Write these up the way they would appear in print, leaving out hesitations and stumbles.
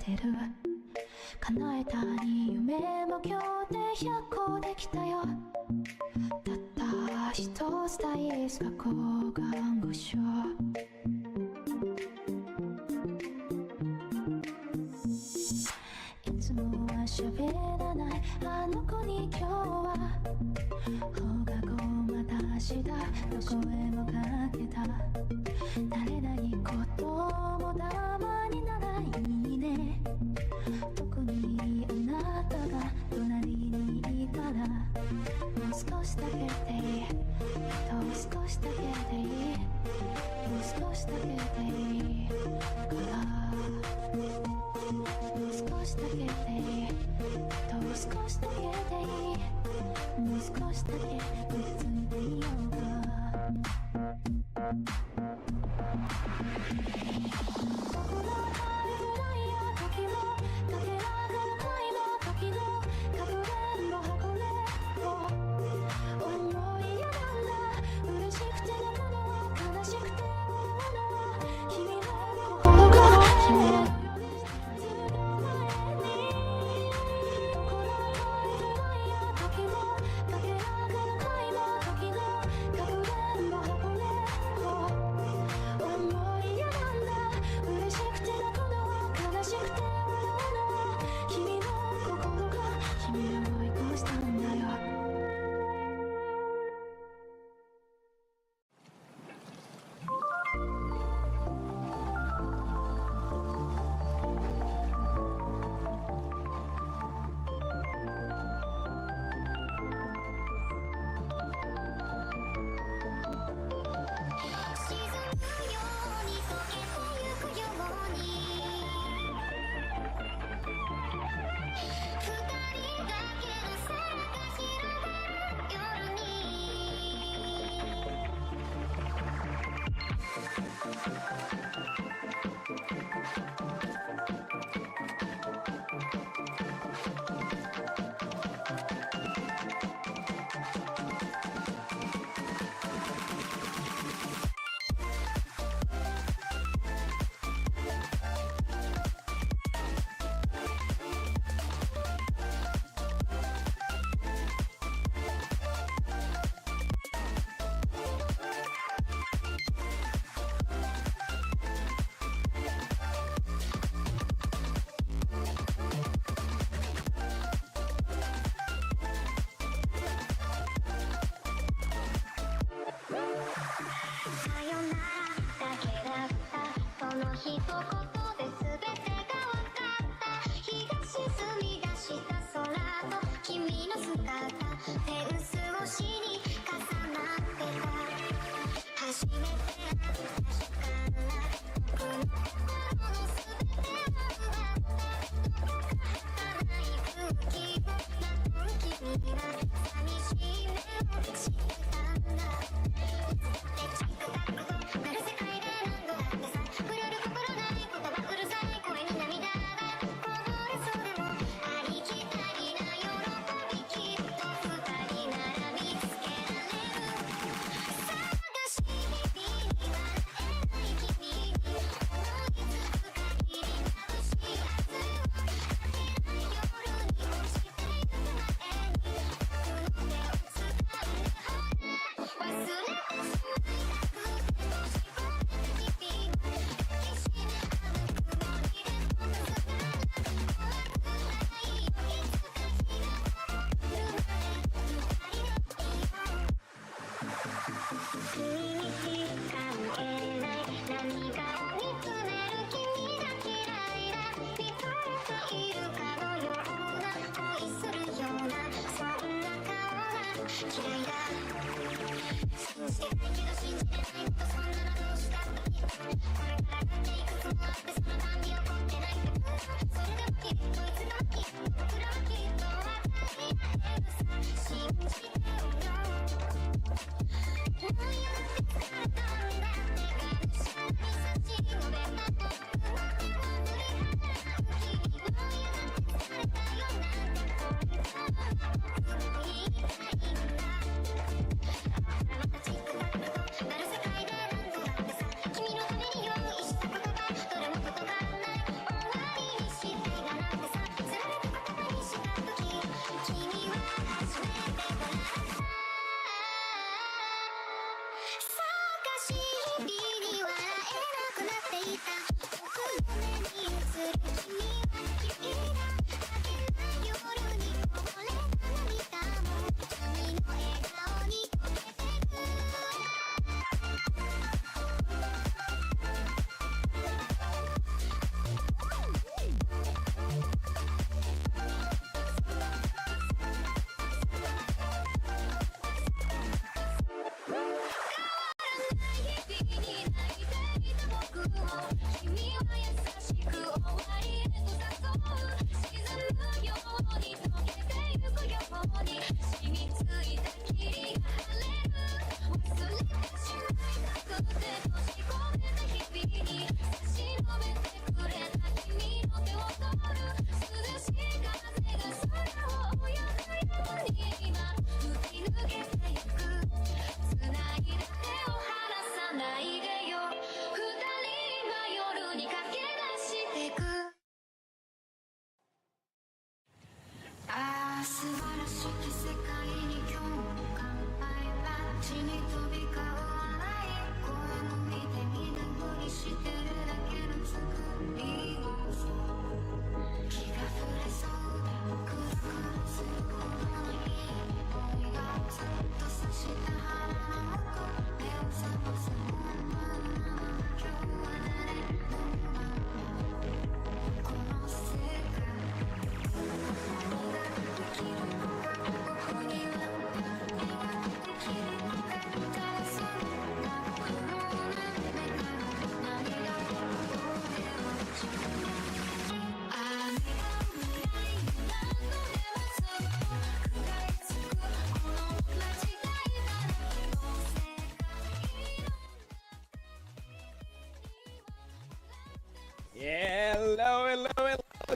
てる。叶えたに夢も今日で100個できたよ。たった一つ大好き抗がん護症。いつもは喋らないあの子に今日は放課後また明日どこへもかけた。誰々こともたまにならいいね。特にあなたが隣にいたらもう少しだけでいい。あと少しだけでいい。もう少しだけでいいからもう少しだけでいい。あと少しだけでいい。もう少しだけくっついていようか。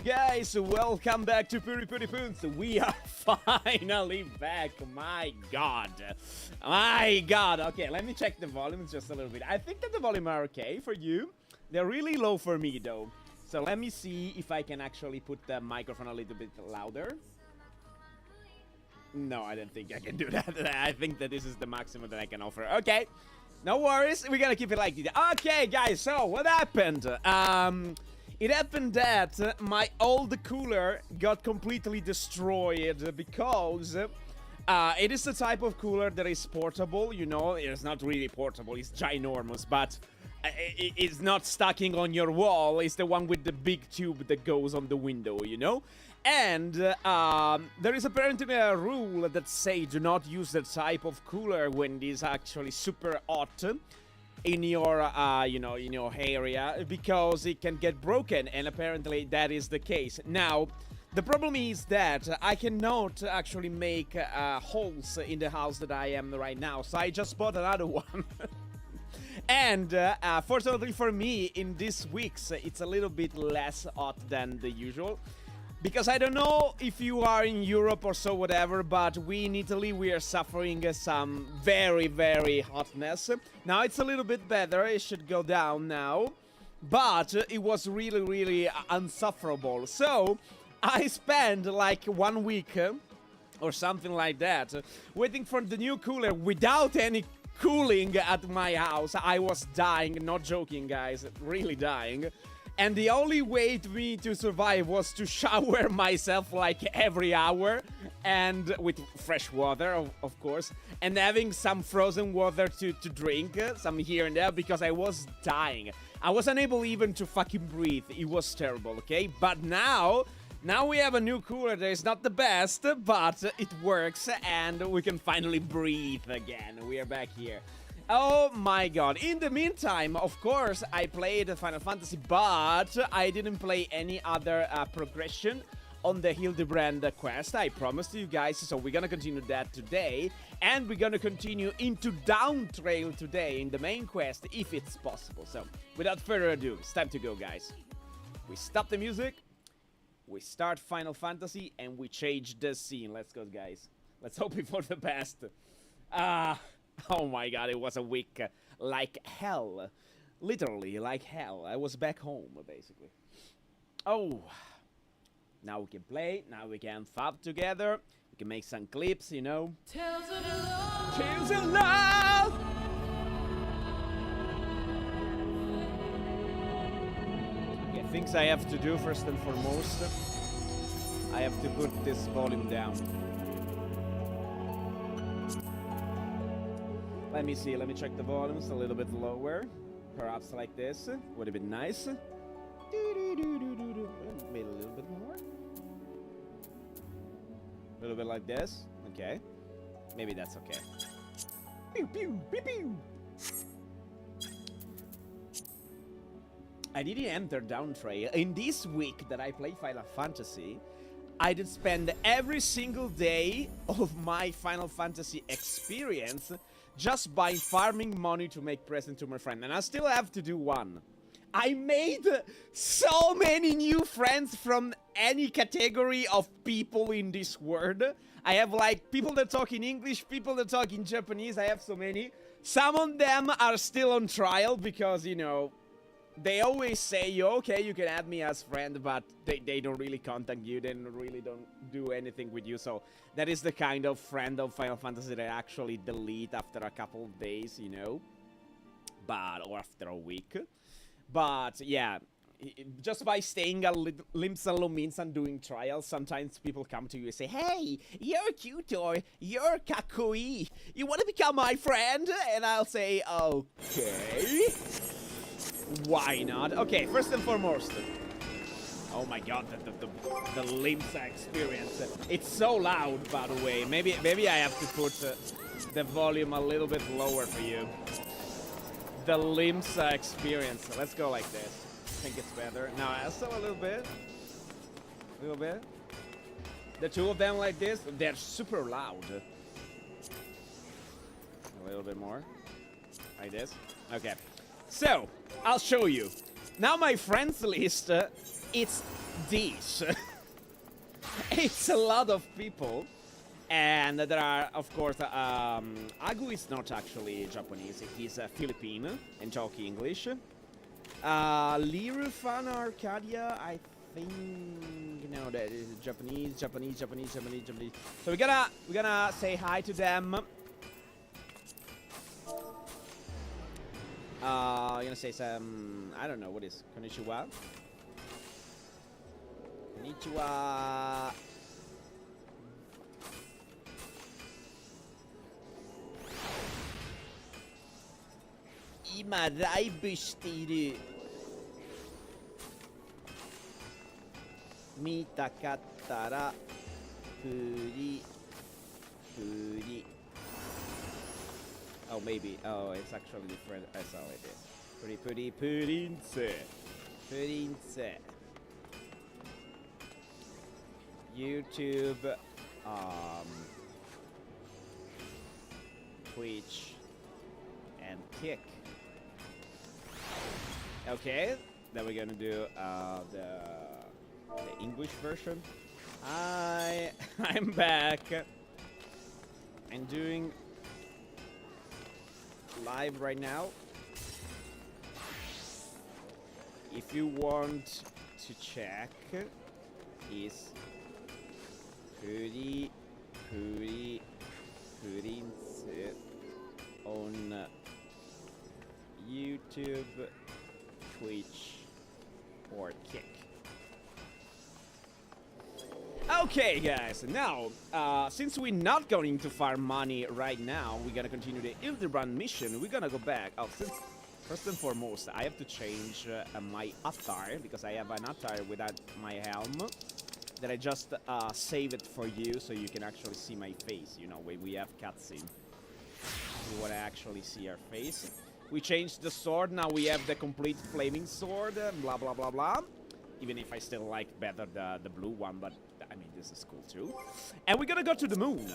Guys, welcome back to Puri Puri Poons. We are finally back. My god. Okay, let me check the volumes just a little bit. I think that the volume are okay for you. They're really low for me though. So let me see if I can actually put the microphone a little bit louder. No, I don't think I can do that. I think that this is the maximum that I can offer. Okay, no worries. We're gonna keep it like this. Okay, guys, so what happened? It happened that my old cooler got completely destroyed because it is the type of cooler that is portable, you know. It's not really portable, it's ginormous, but it's not stacking on your wall. It's the one with the big tube that goes on the window, you know. And there is apparently a rule that say do not use that type of cooler when it is actually super hot in your, you know, in your area, because it can get broken, and apparently that is the case. Now, the problem is that I cannot actually make holes in the house that I am right now, so I just bought another one. And fortunately for me, in these weeks, it's a little bit less hot than the usual. Because I don't know if you are in Europe or so whatever, but we in Italy, we are suffering some very, very hotness. Now it's a little bit better, it should go down now. But it was really, really unsufferable. So I spent like 1 week or something like that waiting for the new cooler without any cooling at my house. I was dying, not joking guys, really dying. And the only way for me to survive was to shower myself like every hour, and with fresh water, of course, and having some frozen water to drink, some here and there, because I was dying. I was unable even to fucking breathe. It was terrible, okay? But now we have a new cooler that is not the best, but it works, and we can finally breathe again. We are back here. Oh my god. In the meantime, of course, I played Final Fantasy, but I didn't play any other progression on the Hildebrand quest. I promised you guys, so we're gonna continue that today. And we're gonna continue into Down Trail today in the main quest, if it's possible. So, without further ado, it's time to go, guys. We stop the music, we start Final Fantasy, and we change the scene. Let's go, guys. Let's hope for the best. Oh my god, it was a week like hell. Literally, like hell. I was back home, basically. Oh. Now we can play, now we can fab together. We can make some clips, you know. Tales of love! Tales of love! Okay, things I have to do first and foremost. I have to put this volume down. Let me see, let me check the volumes a little bit lower. Perhaps like this. Would have been nice. Maybe a little bit more. A little bit like this. Okay. Maybe that's okay. Pew, pew, pew, pew. I didn't enter Down Trail. In this week that I play Final Fantasy, I did spend every single day of my Final Fantasy experience just by farming money to make present to my friend. And I still have to do one. I made so many new friends from any category of people in this world. I have like people that talk in English, people that talk in Japanese. I have so many. Some of them are still on trial because, you know, they always say, okay, you can add me as friend, but they don't really contact you, they really don't do anything with you. So that is the kind of friend of Final Fantasy that I actually delete after a couple of days, you know, or after a week. But yeah, just by staying a limps and lomins and doing trials, sometimes people come to you and say, hey, you're cute or you're kakui, you want to become my friend? And I'll say, okay. Why not? Okay, first and foremost. Oh my god, the Limsa experience. It's so loud, by the way. Maybe I have to put the volume a little bit lower for you. The Limsa experience. Let's go like this. I think it's better. Now, still a little bit. A little bit. The two of them like this, they're super loud. A little bit more. Like this. Okay. So, I'll show you. Now my friends list it's this. It's a lot of people. And there are, of course, Agu is not actually Japanese. He's Filipino and talk English. Liru Fan Arcadia, I think, no, that is Japanese. So we're gonna say hi to them. I'm gonna say some, I don't know, what is konnichiwa? Konnichiwa. Ima raibu shiteiru. Mitakattara puri. Oh, maybe. Oh, it's actually different. That's how it is. Purinse. YouTube, Twitch, and Kick. Okay, then we're gonna do the English version. I'm back. I'm doing live right now. If you want to check, is Purinse on YouTube, Twitch, or Kick. Okay, guys, now, since we're not going to farm money right now, we're gonna continue the Hildebrand mission. We're gonna go back. Oh, since first and foremost, I have to change my attire, because I have an attire without my helm, that I just save it for you, so you can actually see my face, you know, when we have cutscene. You wanna actually see our face. We changed the sword, now we have the complete flaming sword, blah blah blah blah. Even if I still like better the blue one, but I mean, this is cool too. And we're gonna go to the moon.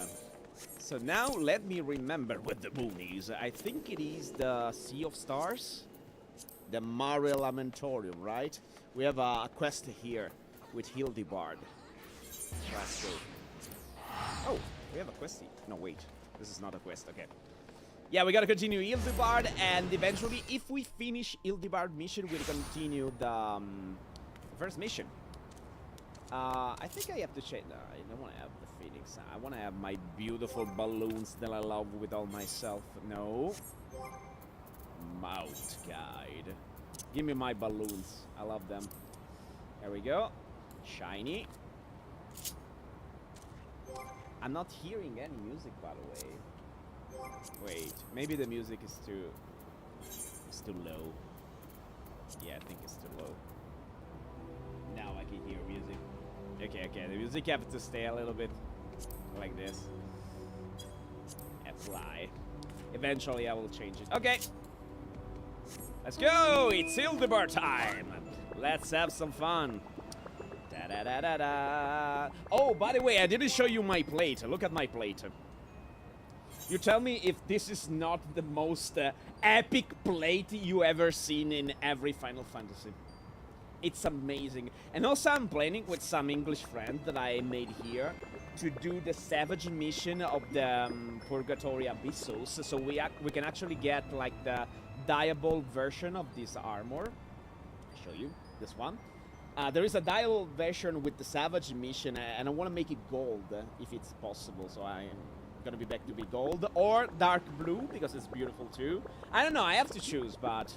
So now let me remember what the moon is. I think it is the Sea of Stars, the Mare Lamentorium, right? We have a quest here with Hildebard. Let's go. Oh, we have a quest here. No, wait. This is not a quest, okay. Yeah, we gotta continue Hildebard, and eventually, if we finish Hildebard mission, we'll continue the first mission. I think I have to check. No, I don't want to have the Phoenix. I want to have my beautiful balloons that I love with all myself. No. Mount Guide. Give me my balloons. I love them. There we go. Shiny. I'm not hearing any music, by the way. Wait, maybe the music is too low. Yeah, I think it's too low. Now I can hear music. Okay, the music have to stay a little bit like this. Apply. Eventually I will change it. Okay. Let's go! It's Hildebard time! Let's have some fun. Da-da-da-da-da. Oh, by the way, I didn't show you my plate. Look at my plate. You tell me if this is not the most epic plate you ever seen in every Final Fantasy. It's amazing. And also I'm playing with some English friends that I made here to do the Savage mission of the Purgatory Abyssos. So we can actually get like the Diable version of this armor. I'll show you this one. There is a Diable version with the Savage mission, and I want to make it gold if it's possible. So I'm gonna be back to be gold or dark blue because it's beautiful too. I don't know. I have to choose, but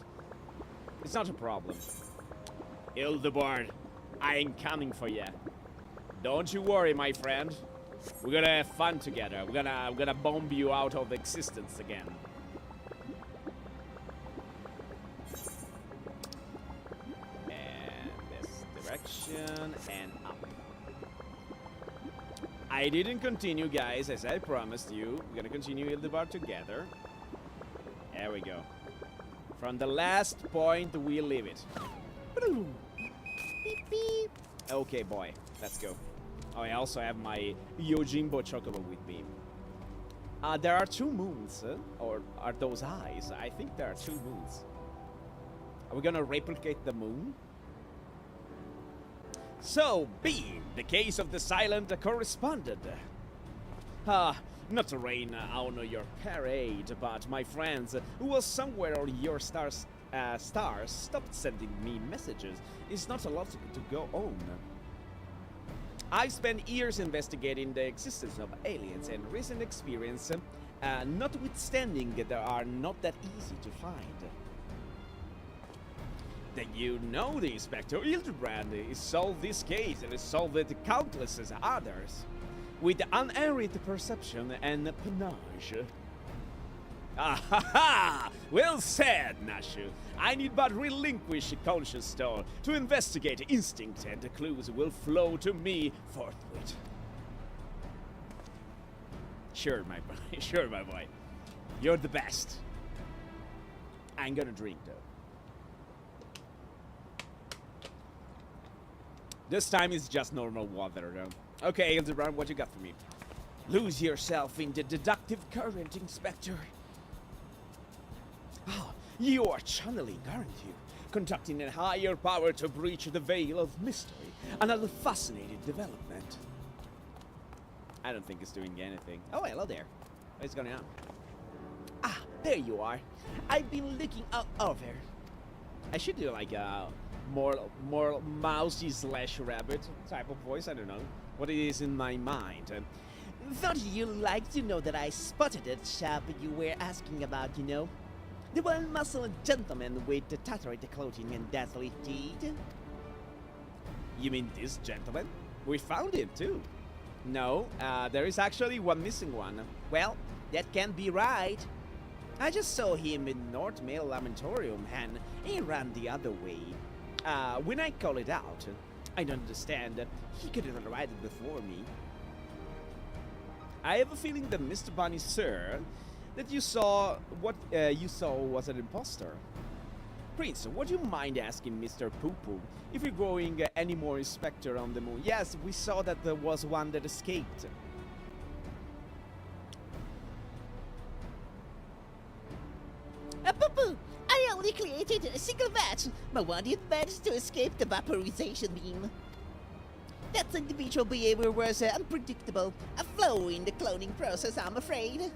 it's not a problem. Hildebard, I am coming for you. Don't you worry, my friend. We're gonna have fun together. We're gonna bomb you out of existence again. And this direction and up. I didn't continue, guys, as I promised you. We're gonna continue Hildebard together. There we go. From the last point, we leave it. Beep, beep. Okay, boy. Let's go. Oh, I also have my Yojimbo Chocobo with me. There are two moons. Or are those eyes? I think there are two moons. Are we gonna replicate the moon? So, being the case of the silent correspondent. Not to rain on your parade, but my friends, who was somewhere on your stars stopped sending me messages. It's not a lot to go on. I've spent years investigating the existence of aliens, and recent experience, notwithstanding, they are not that easy to find. Then you know the Inspector Hildebrand has solved this case and has solved it countless as others, with unerring perception and panache. Ah ha ha! Well said, Nashu. I need but relinquish conscious stone to investigate instinct, and the clues will flow to me forthwith. Sure, my boy. Sure, my boy. You're the best. I'm gonna drink, though. This time it's just normal water, though. Okay, Hildebrand, what you got for me? Lose yourself in the deductive current, Inspector. Oh, you are channeling, aren't you? Conducting a higher power to breach the veil of mystery. Another fascinating development. I don't think it's doing anything. Oh, hello there. What's going on? Ah, there you are. I've been looking all over. I should do like a more mousy / rabbit type of voice. I don't know what it is in my mind. Thought you'd like to know that I spotted that shop you were asking about, you know? The well-muscled gentleman with the tattered clothing and dazzling teeth. You mean this gentleman? We found him too. No, there is actually one missing one. Well, that can't be right. I just saw him in North Mail Lamentorium and he ran the other way. When I called it out, I don't understand. He could have arrived before me. I have a feeling that Mr. Bunny, sir, that you saw what you saw was an imposter. Prince, would you mind asking Mr. Poo-Poo if we're going any more Inspector on the moon? Yes, we saw that there was one that escaped. Poo-Poo, I only created a single batch, but one did manage to escape the vaporization beam. That individual behavior was unpredictable, a flaw in the cloning process, I'm afraid.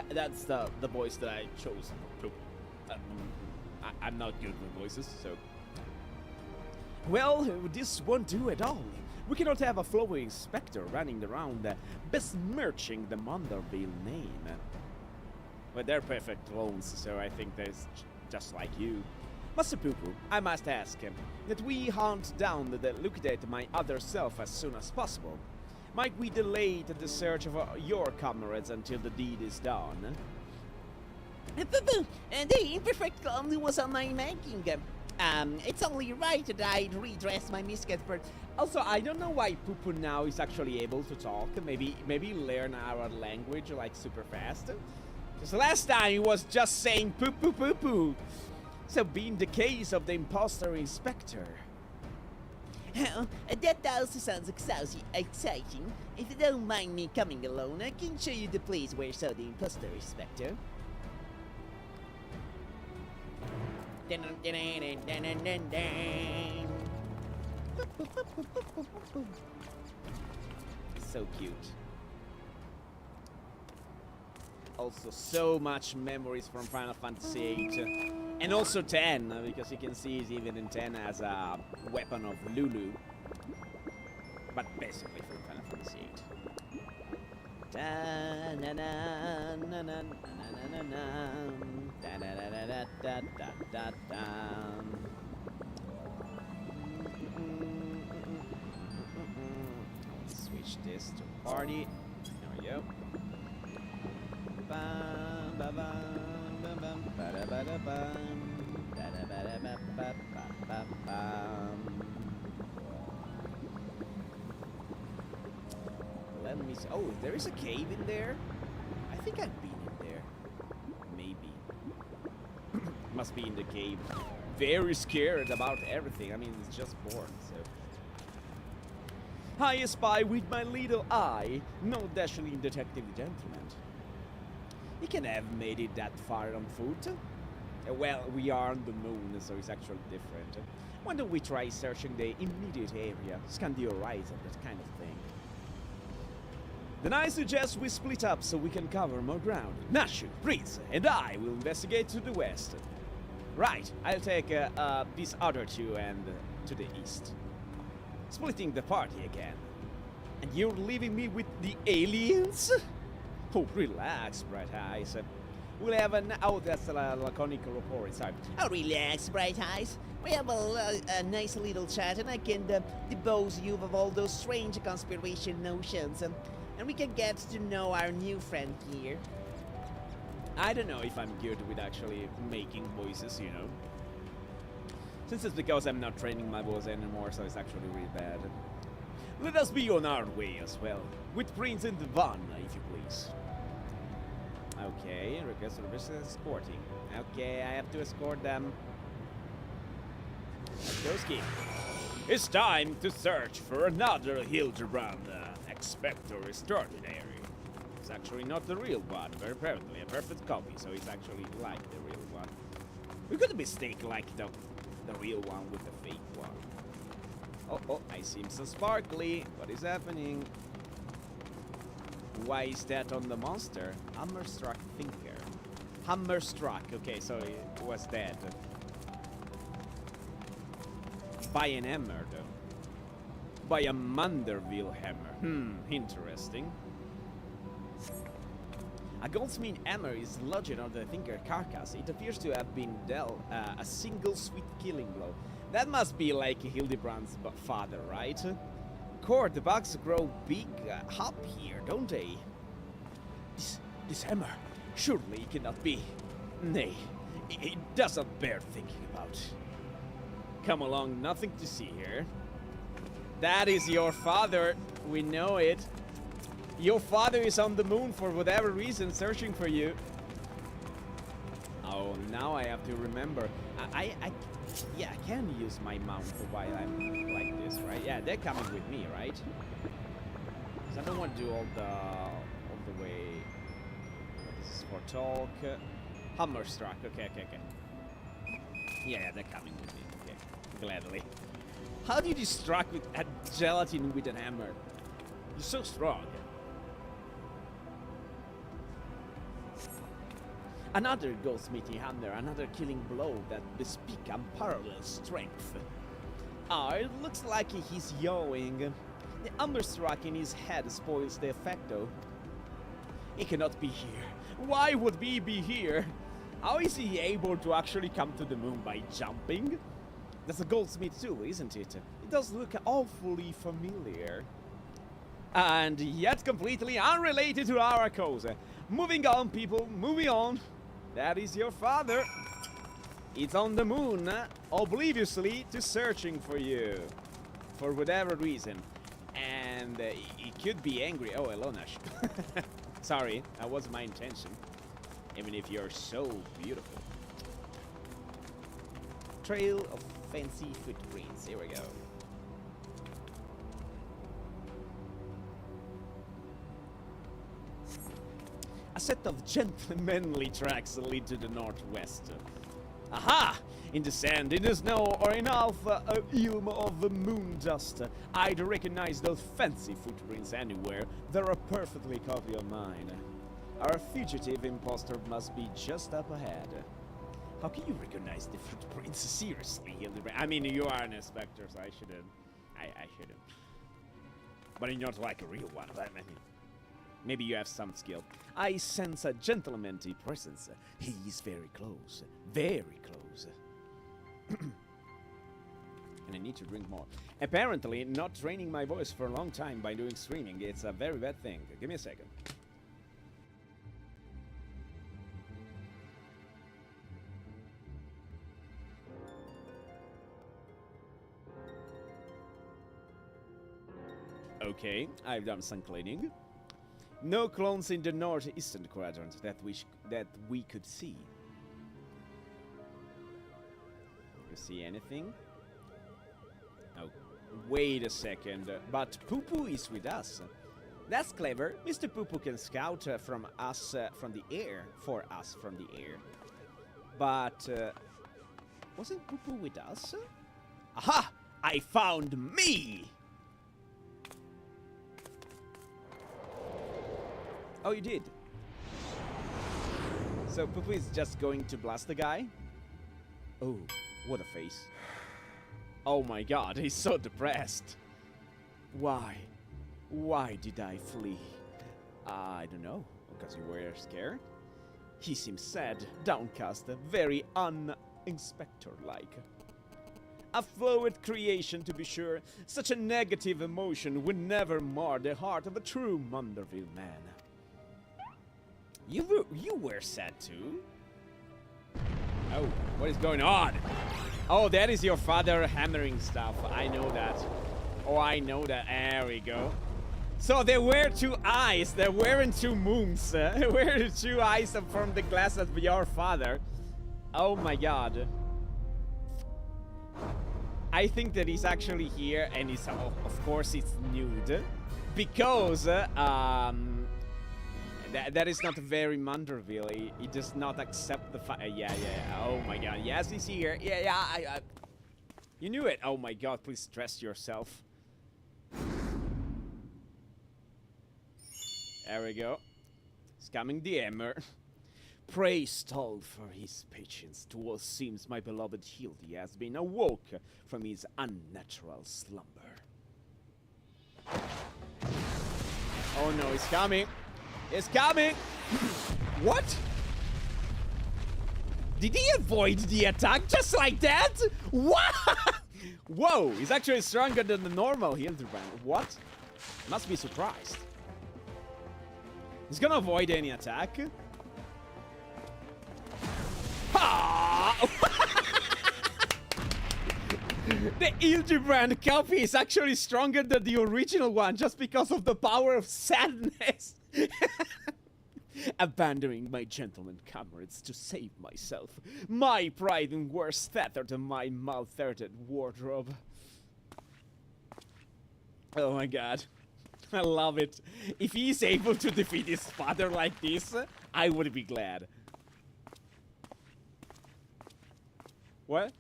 That's the voice that I chose for Poo-Poo. I'm not good with voices, so... Well, this won't do at all. We cannot have a flowing Inspector running around besmirching the Monderville name. Well, they're perfect clones, so I think they're just like you. Master Poo-Poo, I must ask that we hunt down the liquidate my other self as soon as possible. Might we delay the search of your comrades until the deed is done? Poo-Poo, the imperfect clone was on my making. It's only right that I'd redress my miscut, but also I don't know why Poo-Poo now is actually able to talk. Maybe learn our language like super fast. Because last time he was just saying poo-poo poo-poo. So being the case of the imposter Inspector. Oh, that also sounds exciting. If you don't mind me coming alone, I can show you the place where saw the imposter, Inspector. So cute. Also so much memories from Final Fantasy VIII. And also 10, because you can see it even in 10 as a weapon of Lulu. But basically from Final Fantasy VIII. Switch this to party. There we go. Let me see. Oh, there is a cave in there? I think I've been in there. Maybe. Must be in the cave. Very scared about everything. I mean, it's just born, so. I spy with my little eye, no dashing detective gentleman. He can have made it that far on foot. Well, we are on the moon, so it's actually different. Why don't we try searching the immediate area, scan the horizon, that kind of thing. Then I suggest we split up so we can cover more ground. Nashu, Prince, and I will investigate to the west. Right, I'll take these other two and to the east. Splitting the party again. And you're leaving me with the aliens? Oh, relax, Bright Eyes. We'll have an... Oh, that's a laconic report, sorry. Oh, relax, Bright Eyes. We have a nice little chat, and I can depose you of all those strange conspiration notions. And we can get to know our new friend here. I don't know if I'm good with actually making voices, you know. Since it's because I'm not training my voice anymore, so it's actually really bad. Let us be on our way as well. With Prince and Van, if you please. Okay, request service escorting. Okay, I have to escort them. Let's go ski. It's time to search for another Hildebrand Expector Extraordinary. It's actually not the real one, but apparently a perfect copy, so it's actually like the real one. We could mistake like the real one with the fake one. Oh, I seem so sparkly. What is happening? Why is that on the monster? Hammerstruck Thinker. Hammerstruck. Okay, so it was dead. By an hammer, though. By a Manderville hammer. Interesting. A goldsmith hammer is lodged on the Thinker carcass. It appears to have been dealt a single sweet killing blow. That must be like Hildebrand's father, right? Cord, the bugs grow big up here, don't they? This hammer, surely it cannot be. Nay, it doesn't bear thinking about. Come along, nothing to see here. That is your father, we know it. Your father is on the moon for whatever reason, searching for you. Oh, now I have to remember. Yeah, I can use my mount while I'm like this, right? Yeah, they're coming with me, right? Because I don't want to do all the way. This is for talk. Hammerstruck. Okay. Yeah, they're coming with me. Okay, gladly. How do you destruct with a gelatin with an hammer? You're so strong. Another goldsmithy hammer, another killing blow that bespeak unparalleled strength. It looks like he's yawing. The hammerstruck in his head spoils the effect though. He cannot be here. Why would he be here? How is he able to actually come to the moon by jumping? That's a goldsmith too, isn't it? It does look awfully familiar. And yet completely unrelated to our cause. Moving on, people, moving on. That is your father. It's on the moon, obliviously to searching for you. For whatever reason. And he could be angry. Oh, hello, Nash. Sorry, that wasn't my intention. Even if you're so beautiful. Trail of fancy footprints. Here we go. A set of gentlemanly tracks lead to the northwest. Aha! In the sand, in the snow, or in alpha ilm of the moon dust, I'd recognize those fancy footprints anywhere. They're a perfectly copy of mine. Our fugitive imposter must be just up ahead. How can you recognize the footprints? Seriously, Hildebrand. I mean, you are an inspector, so I shouldn't. I shouldn't. But you're not like a real one. I mean, maybe you have some skill. I sense a gentlemanly presence. He's very close. Very close. And I need to drink more. Apparently, not training my voice for a long time by doing streaming, it's a very bad thing. Give me a second. Okay, I've done some cleaning. No clones in the northeastern quadrant that we could see. You see anything? Oh, wait a second. But Poo-Poo is with us. That's clever. Mr. Poo-Poo can scout from us from the air. For us from the air. But, wasn't Poo-Poo with us? Aha! I found me! Oh, you did? So Poo-Poo is just going to blast the guy? Oh, what a face. Oh my god, he's so depressed. Why? Why did I flee? I don't know. Because you were scared? He seems sad, downcast, very un-inspector-like. A fluid creation, to be sure. Such a negative emotion would never mar the heart of a true Munderville man. You were sad too? Oh, what is going on? Oh, that is your father hammering stuff. I know that. Oh, I know that. There we go. So there were two eyes. There weren't two moons. There were two eyes from the glass of your father. Oh my god. I think that he's actually here, and he's of course it's nude, because that is not very Munderville. He does not accept the fact. Yeah. Oh my god. Yes, he's here. Yeah. You knew it. Oh my god. Please dress yourself. There we go. Scamming the hammer. Pray stall for his patience. Twas seems my beloved Hildy has been awoke from his unnatural slumber. Oh no, he's coming. He's coming! What? Did he avoid the attack just like that? What? Whoa, he's actually stronger than the normal Hildebrand. What? Must be surprised. He's gonna avoid any attack. The Hildebrand copy is actually stronger than the original one just because of the power of sadness. Abandoning my gentlemen comrades to save myself. My pride in war tethered to my malthirted wardrobe. Oh my god. I love it. If he's able to defeat his father like this, I would be glad. What?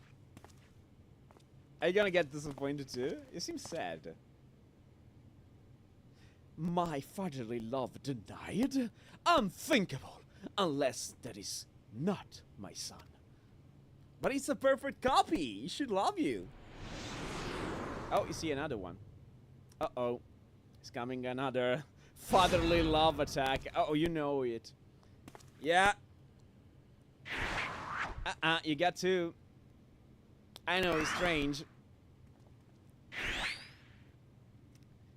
Are you gonna get disappointed too? You seem sad. My fatherly love denied? Unthinkable! Unless that is not my son. But it's a perfect copy! He should love you! Oh, you see another one. Uh-oh. It's coming another fatherly love attack. Uh-oh, you know it. Yeah. You got two. I know, it's strange.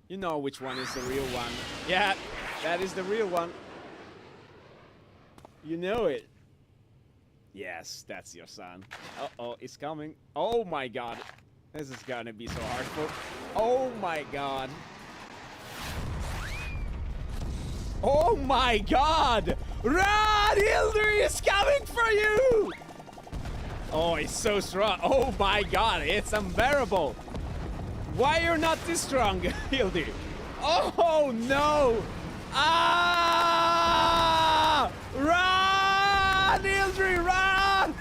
You know which one is the real one. Yeah, that is the real one. You know it. Yes, that's your son. Uh-oh, it's coming. Oh my god. This is gonna be so hardcore. Oh my god. Oh my god! Run! Hildur is coming for you! Oh, he's so strong. Oh my god, it's unbearable. Why you're not this strong, Hildur? Oh no! Ah! Run, Hildur, run!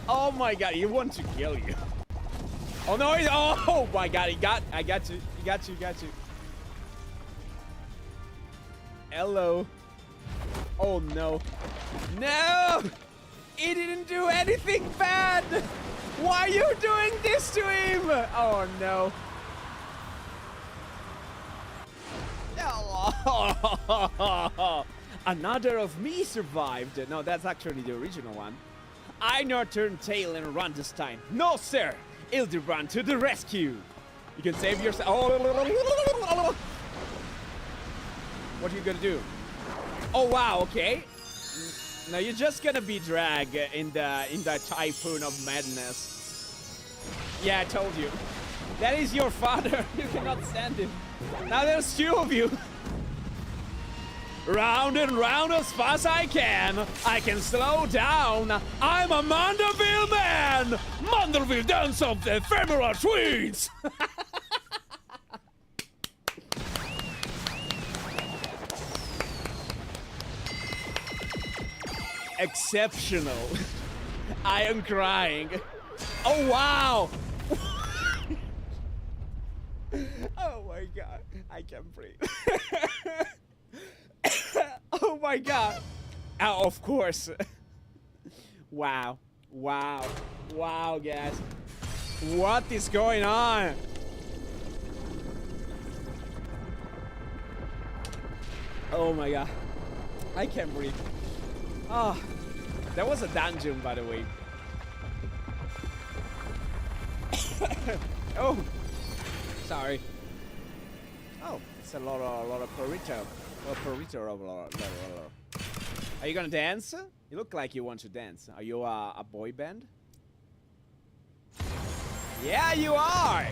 Oh my god, he wants to kill you. Oh no! Oh my god! I got you! Got you! Hello. Oh no! No! He didn't do anything bad! Why are you doing this to him? Oh no. Oh. Another of me survived. No, that's actually the original one. I not turn tail and run this time. No, sir! Hildebrand to the rescue! You can save yourself. Oh. What are you gonna do? Oh wow, okay. Now you're just gonna be dragged in the typhoon of madness. Yeah, I told you. That is your father. You cannot stand him. Now there's two of you. Round and round as fast as I can. I can slow down. I'm a Munderville man. Munderville dance of the ephemeral tweets. exceptional. I am crying. Oh, wow. Oh my god. I can't breathe. Oh my god. Oh, of course. Wow. Wow. Wow, guys. What is going on? Oh my god. I can't breathe. Oh, that was a dungeon, by the way. Oh, sorry. Oh, it's a lot of burrito. Are you gonna dance? You look like you want to dance. Are you a boy band? Yeah, you are.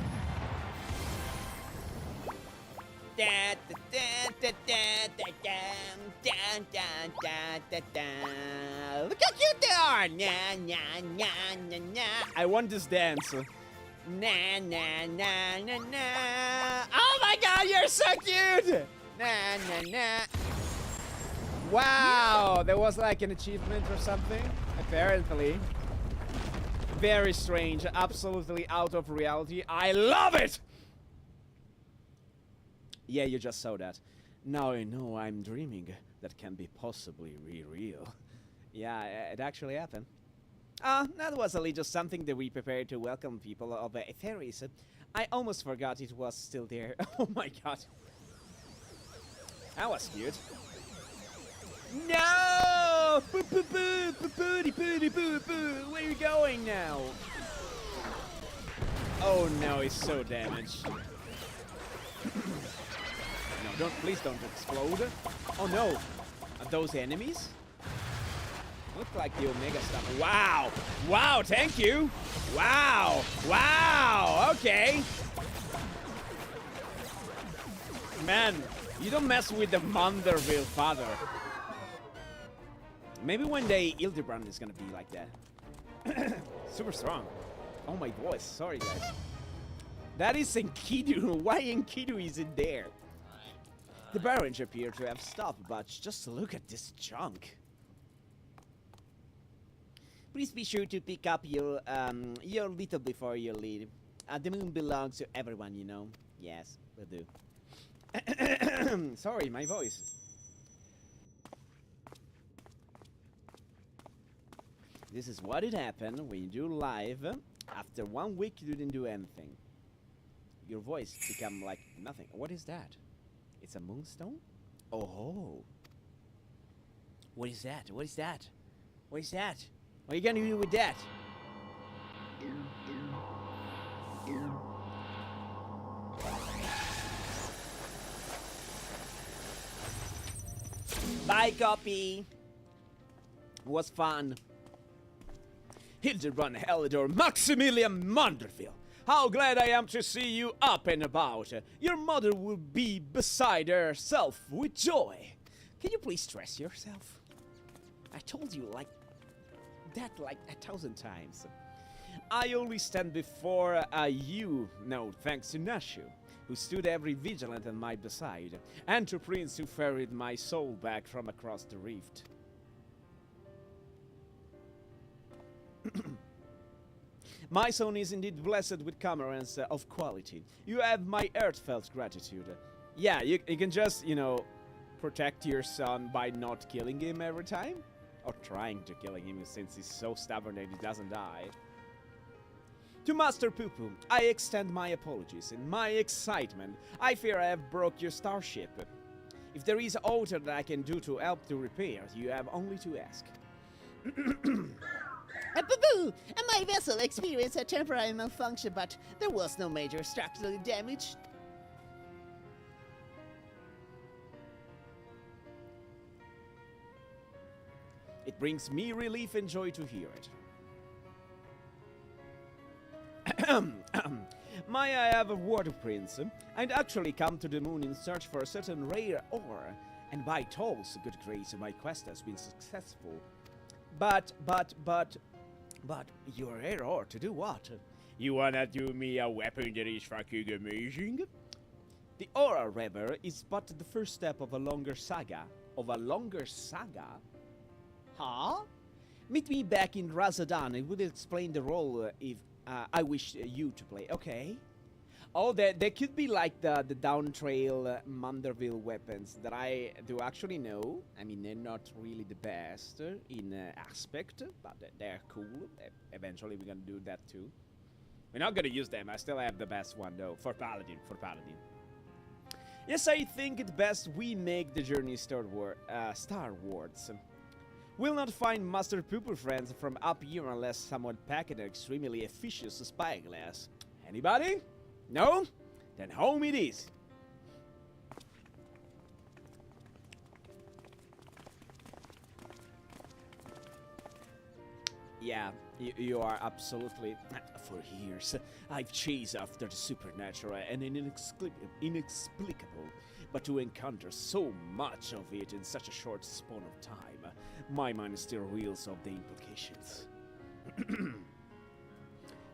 Look how cute they are! I want this dance. Oh my god, you're so cute! Wow, there was like an achievement or something, apparently. Very strange, absolutely out of reality. I love it! Yeah, you just saw that. Now I know I'm dreaming. That can be possibly real. Yeah, it actually happened. That was a little something that we prepared to welcome people of Etheris. I almost forgot it was still there. Oh my god. That was cute. No! Boo boo boo! Boo booty booty boo boo! Where are you going now? Oh no, he's so damaged. No, please don't explode. Oh no! Are those enemies? Look like the Omega stuff. Wow! Wow, thank you! Wow! Wow! Okay! Man, you don't mess with the Manderville father. Maybe one day Ildebrand is gonna be like that. Super strong. Oh my voice, sorry guys. That is Enkidu. Why Enkidu isn't there? The barrage appear to have stopped, but just look at this junk. Please be sure to pick up your little before you leave. The moon belongs to everyone, you know. Yes, will do. Sorry, my voice. This is what it happened when you do live. After 1 week, you didn't do anything. Your voice become like nothing. What is that? It's a moonstone? Oh. What is that? What is that? What is that? What are you gonna do with that? Bye, copy. It was fun. Hildebrand Helidor Maximilian Manderville. How glad I am to see you up and about. Your mother will be beside herself with joy. Can you please dress yourself? I told you like that like 1,000 times. I always stand before you, no thanks to Nashu, who stood every vigilant at my beside, and to Prince who ferried my soul back from across the rift. My son is indeed blessed with comrades of quality. You have my heartfelt gratitude. Yeah, you can just, you know, protect your son by not killing him every time? Or trying to kill him since he's so stubborn that he doesn't die. To Master Poo-Poo, I extend my apologies. In my excitement, I fear I have broke your starship. If there is aught that I can do to help to repair, you have only to ask. Boo-boo! My vessel experienced a temporary malfunction, but there was no major structural damage. It brings me relief and joy to hear it. May I have a word, Prince? I'd actually come to the moon in search for a certain rare ore, and by Toll's good grace, my quest has been successful. But, your rare ore, to do what? You wanna do me a weapon that is fucking amazing? The Aura Reaver is but the first step of a longer saga. Of a longer saga? Huh? Meet me back in Razadan. It would explain the role if I wish you to play. Okay. Oh, there could be like the down trail Manderville weapons that I do actually know. I mean, they're not really the best in aspect, but they're cool. Eventually, we're gonna do that too. We're not gonna use them. I still have the best one though for Paladin. Yes, I think it's best we make the journey starwards. We'll not find Master Pooper friends from up here unless someone packed an extremely efficient spyglass. Anybody? No? Then home it is. Yeah, you are absolutely... For years, I've chased after the supernatural and inexplicable, but to encounter so much of it in such a short span of time, my mind still reels of the implications.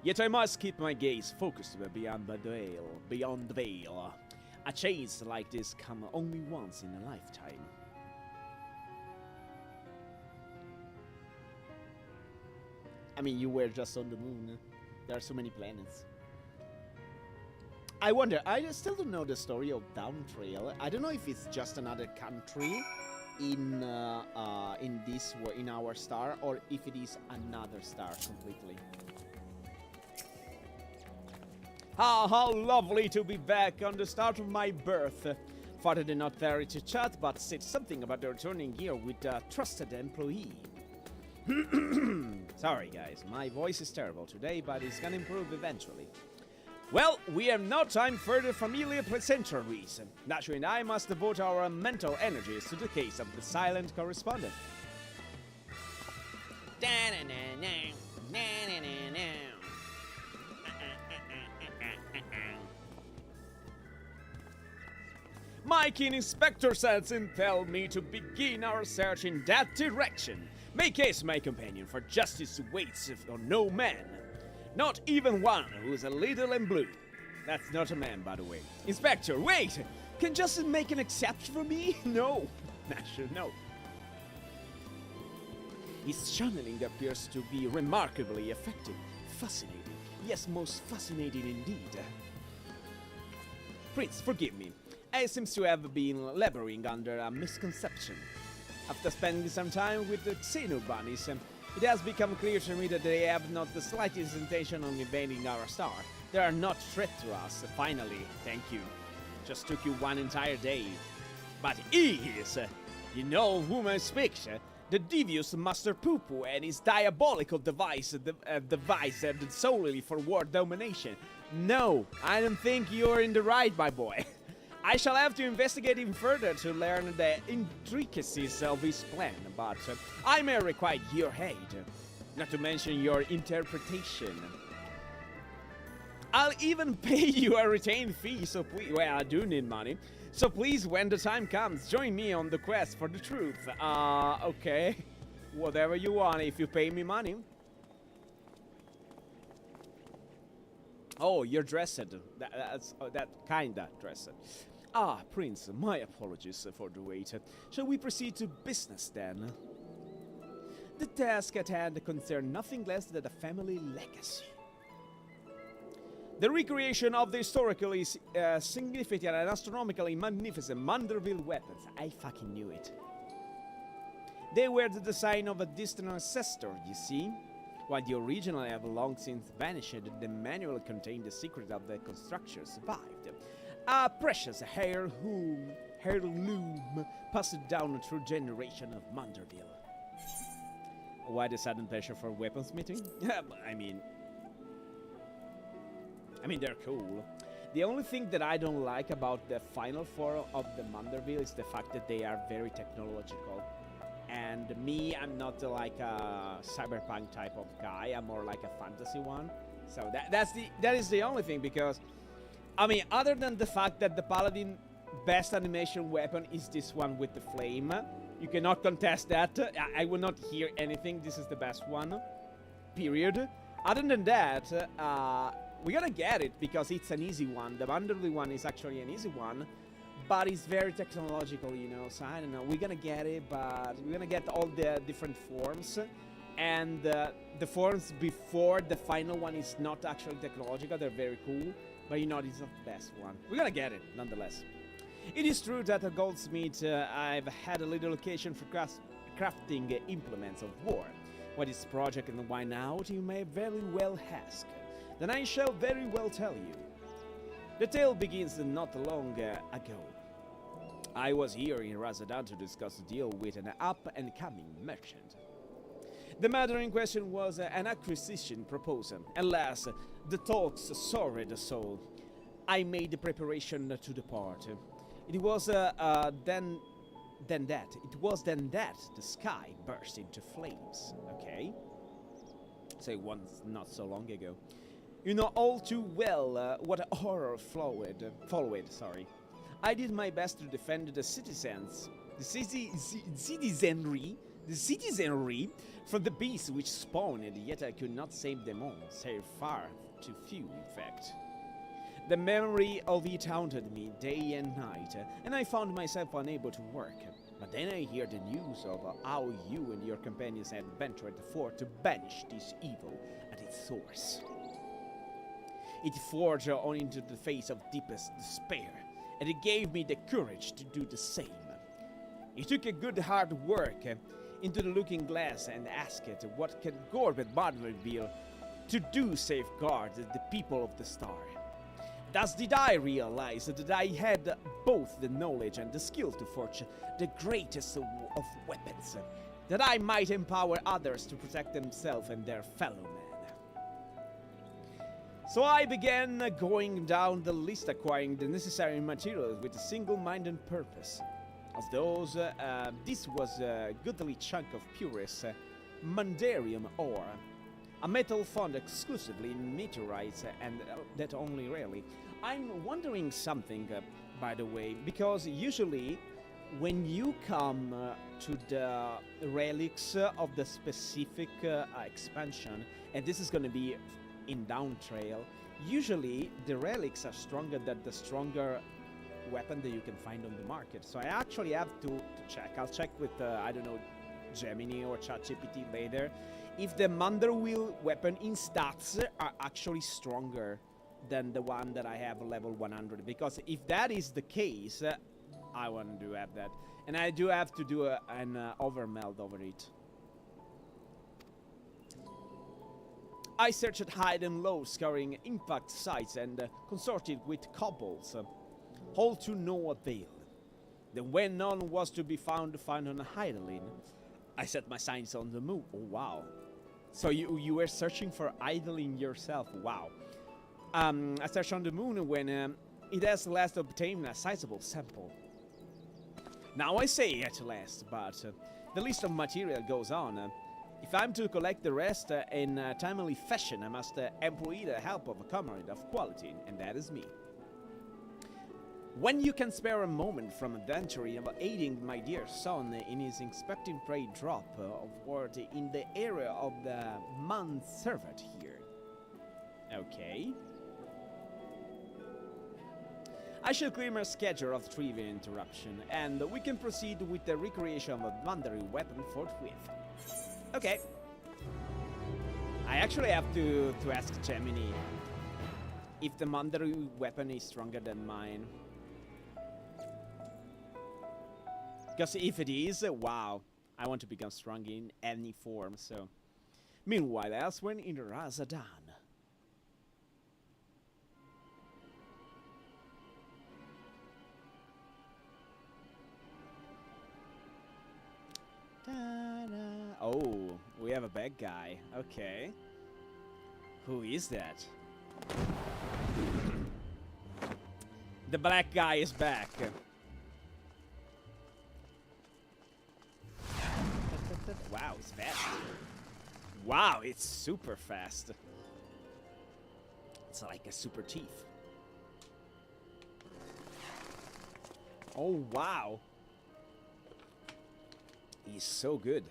Yet I must keep my gaze focused beyond the veil. A chase like this comes only once in a lifetime. I mean, you were just on the moon. There are so many planets. I wonder, I still don't know the story of Down Trail. I don't know if it's just another country in our star, or if it is another star completely. How lovely to be back on the start of my birth. Father did not tarry to chat, but said something about returning here with a trusted employee. Sorry guys, my voice is terrible today, but it's gonna improve eventually. Well, we have no time for the familiar pleasantries. Nacho and I must devote our mental energies to the case of the silent correspondent. My keen inspector sense tell me to begin our search in that direction. Make haste, my companion, for justice waits for no man. Not even one who's a little and blue. That's not a man, by the way. Inspector, wait! Can justice make an exception for me? No. Nash, no. His channeling appears to be remarkably effective. Fascinating. Yes, most fascinating indeed. Prince, forgive me. I seems to have been laboring under a misconception. After spending some time with the Xenu bunnies, it has become clear to me that they have not the slightest intention of invading our star. They are not threat to us, finally, thank you. Just took you one entire day. But he is, you know of whom I speak, the devious Master Poo-Poo and his diabolical device solely for world domination. No, I don't think you're in the right, my boy. I shall have to investigate him further to learn the intricacies of his plan, but I may require your aid, not to mention your interpretation. I'll even pay you a retained fee, so please, well, I do need money, so please, when the time comes, join me on the quest for the truth. Okay, whatever you want if you pay me money. Oh, you're dressed. That's that kinda dressed. Ah, Prince, my apologies for the wait. Shall we proceed to business then? The task at hand concerns nothing less than a family legacy. The recreation of the historically significant and astronomically magnificent Manderville weapons. I fucking knew it. They were the design of a distant ancestor, you see. While the original have long since vanished, the manual contained the secret of the construction survived. A precious heirloom passed down through generation of Manderville. Why the sudden passion for weaponsmithing? I mean, they're cool. The only thing that I don't like about the final form of the Manderville is the fact that they are very technological. And me, I'm not like a cyberpunk type of guy. I'm more like a fantasy one. So that is the only thing, because I mean, other than the fact that the Paladin best animation weapon is this one with the flame, you cannot contest that. I will not hear anything. This is the best one. Period. Other than that, we're gonna get it because it's an easy one. The Manderly one is actually an easy one. But it's very technological, you know, so I don't know. We're gonna get it, but we're gonna get all the different forms. And the forms before the final one is not actually technological. They're very cool, but you know it's not the best one. We're gonna get it nonetheless. It is true that at Goldsmith I've had a little occasion for crafting implements of war. What is project and why not, you may very well ask. Then I shall very well tell you. The tale begins not long ago. I was here in Razadan to discuss a deal with an up-and-coming merchant. The matter in question was an acquisition proposal. Alas, the talks soared so I made the preparation to depart. It was then that the sky burst into flames. Okay, say once not so long ago. You know all too well what horror followed. Sorry, I did my best to defend the citizens, the citizenry from the beasts which spawned, yet I could not save them all. Save far too few, in fact. The memory of it haunted me day and night, and I found myself unable to work. But then I hear the news of how you and your companions had ventured forth to banish this evil at its source. It forged on into the face of deepest despair, and it gave me the courage to do the same. It took a good hard work into the looking glass and asked it what can Gorbet Barnville to do safeguard the people of the star. Thus did I realize that I had both the knowledge and the skill to forge the greatest of weapons, that I might empower others to protect themselves and their fellow men. So I began going down the list, acquiring the necessary materials with a single-minded purpose. As those, this was a goodly chunk of purest Mandarium ore, a metal found exclusively in meteorites, and that only rarely. I'm wondering something, by the way, because usually when you come to the relics of the specific expansion, and this is going to be in Down Trail, usually the relics are stronger than the stronger weapon that you can find on the market. So I actually have to check. I'll check with, I don't know, Gemini or ChatGPT later, if the Manderwheel weapon in stats are actually stronger than the one that I have level 100. Because if that is the case, I want to have that. And I do have to do an overmeld over it. I searched high and low, scouring impact sites and consorted with kobolds, all to no avail. Then when none was to be found on Hydaelyn, I set my signs on the move. Oh wow. So you were searching for Hydaelyn yourself. Wow. I searched on the moon when it has last obtained a sizable sample. Now I say at last, but the list of material goes on. If I'm to collect the rest in a timely fashion, I must employ the help of a comrade of quality, and that is me. When you can spare a moment from adventuring about aiding my dear son in his inspecting prey drop of word in the area of the Manservat here. Okay. I shall clear my schedule of trivial interruption, and we can proceed with the recreation of a Mandarin weapon forthwith. Okay. I actually have to ask Gemini if the Mandarin weapon is stronger than mine. Because if it is, wow, I want to become strong in any form, so. Meanwhile, elsewhere in Razadan. Oh, we have a bad guy. Okay. Who is that? The black guy is back. Wow, it's fast. Wow, it's super fast. It's like a super teeth. Oh, wow. He's so good.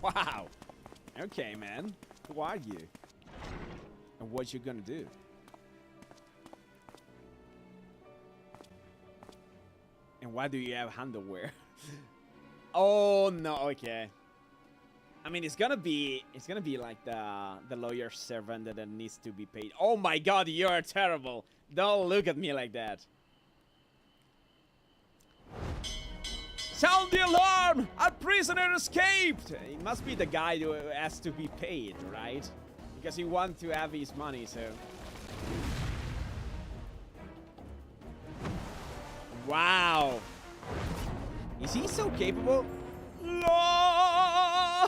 Wow. Okay, man. Who are you? And what you gonna do? And why do you have underwear? Oh no, okay. I mean, it's gonna be like the lawyer's servant that needs to be paid. Oh my god, you're terrible. Don't look at me like that. Sound the alarm! Our prisoner escaped! It must be the guy who has to be paid, right? Because he wants to have his money, so... Wow! Is he so capable? No!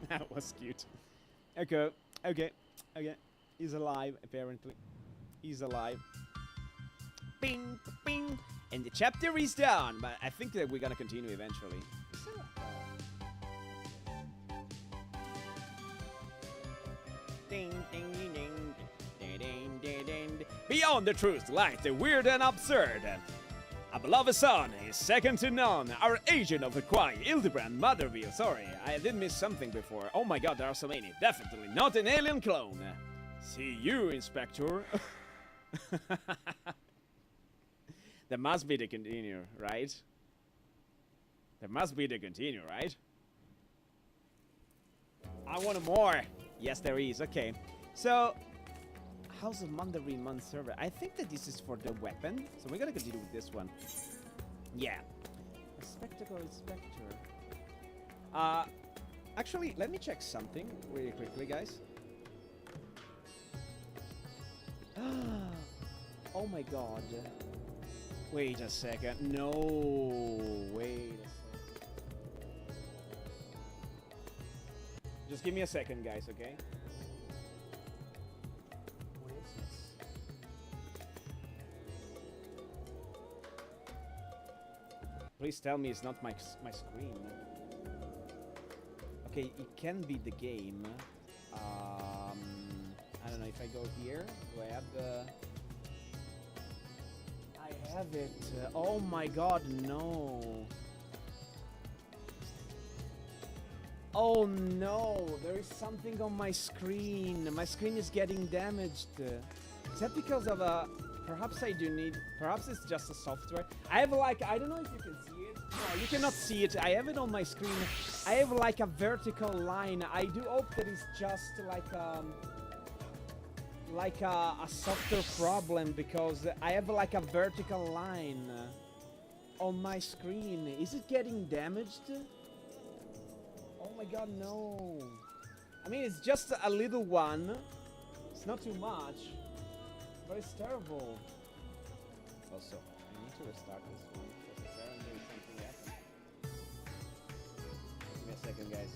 That was cute. Okay, okay, okay. He's alive, apparently. He's alive. Bing, bing! And the chapter is done, but I think that we're gonna continue eventually. Ding, ding, ding, ding, ding, ding, ding, ding. Beyond the truth lies the weird and absurd. A beloved son is second to none. Our agent of the quiet, Hildebrand Motherville. Sorry, I did miss something before. Oh my god, there are so many. Definitely not an alien clone. See you, Inspector. There must be the continuer, right? There must be the continuer, right? I want more. Yes, there is. Okay. So, House of Mandarin server. I think that this is for the weapon. So we're gonna continue with this one. Yeah. A spectacle inspector. Actually, let me check something really quickly, guys. Oh my god. Wait a second. No. Wait a second. Just give me a second, guys, okay? What is this? Please tell me it's not my screen. Okay, it can be the game. I don't know if I go here. Do I have the... I have it. Oh my god, no. Oh no, there is something on my screen. My screen is getting damaged. Is that because of a... Perhaps I do need... Perhaps it's just a software. I have like... I don't know if you can see it. No, you cannot see it. I have it on my screen. I have like a vertical line. I do hope that it's just like a software problem, because I have like a vertical line on my screen. Is it getting damaged? Oh my god, no. I mean, it's just a little one. It's not too much, but it's terrible. Also, I need to restart this one because apparently something happened. Give me a second, guys.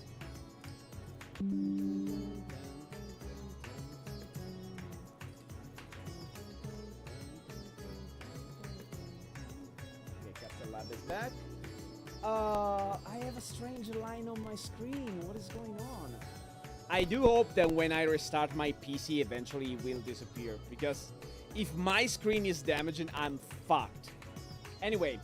Lab is back. I have a strange line on my screen. What is going on? I do hope that when I restart my PC, eventually it will disappear. Because if my screen is damaged, I'm fucked. Anyway,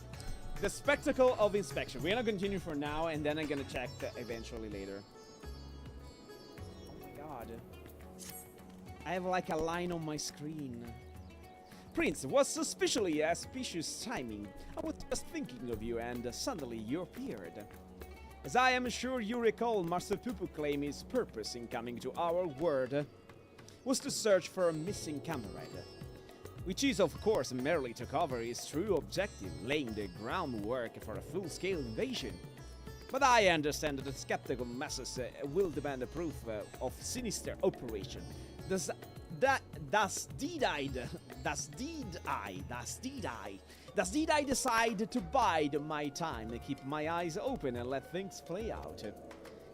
the spectacle of inspection. We're gonna continue for now, and then I'm gonna check eventually later. Oh my god. I have like a line on my screen. Prince, was suspiciously auspicious timing. I was just thinking of you, and suddenly you appeared. As I am sure you recall, Master Pupu claimed his purpose in coming to our world was to search for a missing comrade, which is of course merely to cover his true objective, laying the groundwork for a full-scale invasion. But I understand that the skeptical masses will demand a proof of sinister operation. Thus did I decide to bide my time and keep my eyes open and let things play out.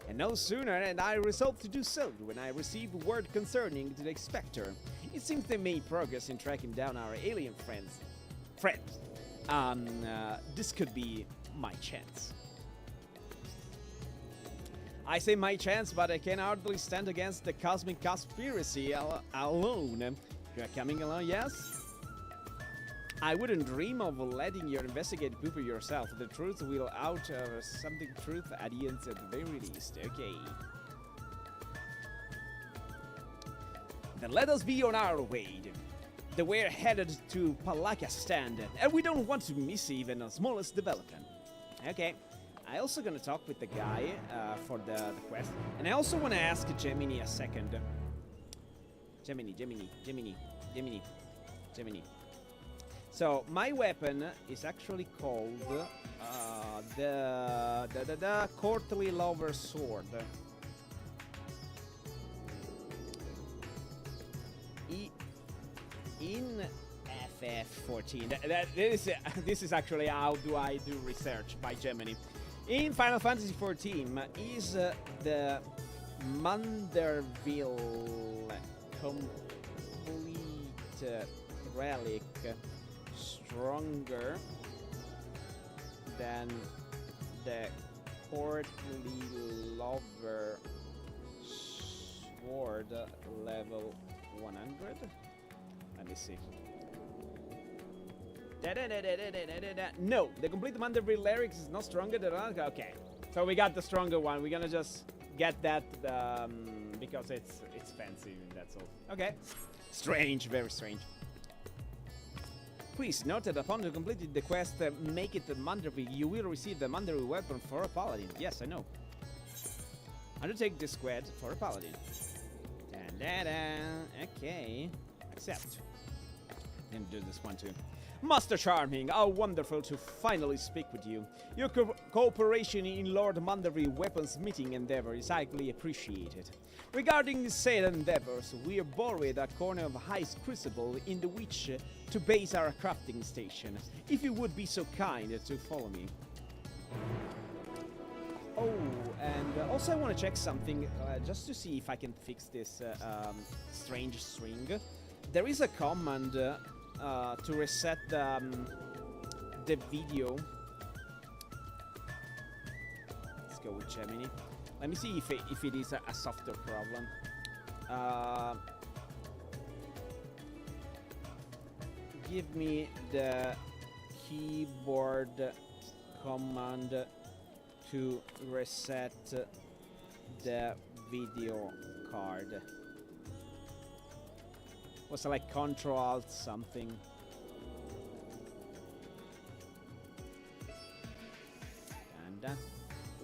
And no sooner had I resolved to do so when I received word concerning the Spectre. It seems they made progress in tracking down our alien friends. This could be my chance. I say my chance, but I can hardly stand against the cosmic conspiracy alone. You are coming along, yes? I wouldn't dream of letting you investigate Pupu yourself. The truth will out something truth at the end at the very least. Okay. Then let us be on our way. We're headed to Palakastan, and we don't want to miss even the smallest development. Okay. I also gonna talk with the guy for the quest, and I also want to ask Gemini a second. Gemini. So my weapon is actually called the Courtly Lover Sword. In FF14, this is actually how do I do research by Gemini. In Final Fantasy XIV, is the Manderville complete relic stronger than the Courtly Lover Sword level 100? Let me see. No, the complete Manderville lyrics is not stronger than... Okay, so we got the stronger one. We're gonna just get that because it's fancy, that's all. Okay. Strange, very strange. Please note that upon completing the quest, make it the Manderville, you will receive the Manderville weapon for a Paladin. Yes, I know. Undertake this quest for a Paladin. Okay. Accept. And do this one too. Master Charming, how wonderful to finally speak with you. Your cooperation in Lord Manderville weaponsmithing endeavor is highly appreciated. Regarding said endeavors, we are borrowed a corner of Ice Crucible in the which to base our crafting station. If you would be so kind to follow me. Oh, and also I want to check something just to see if I can fix this strange string. There is a command to reset the video. Let's go with Gemini. Let me see if it is a software problem. Give me the keyboard command to reset the video card. Was it like Control Alt something? And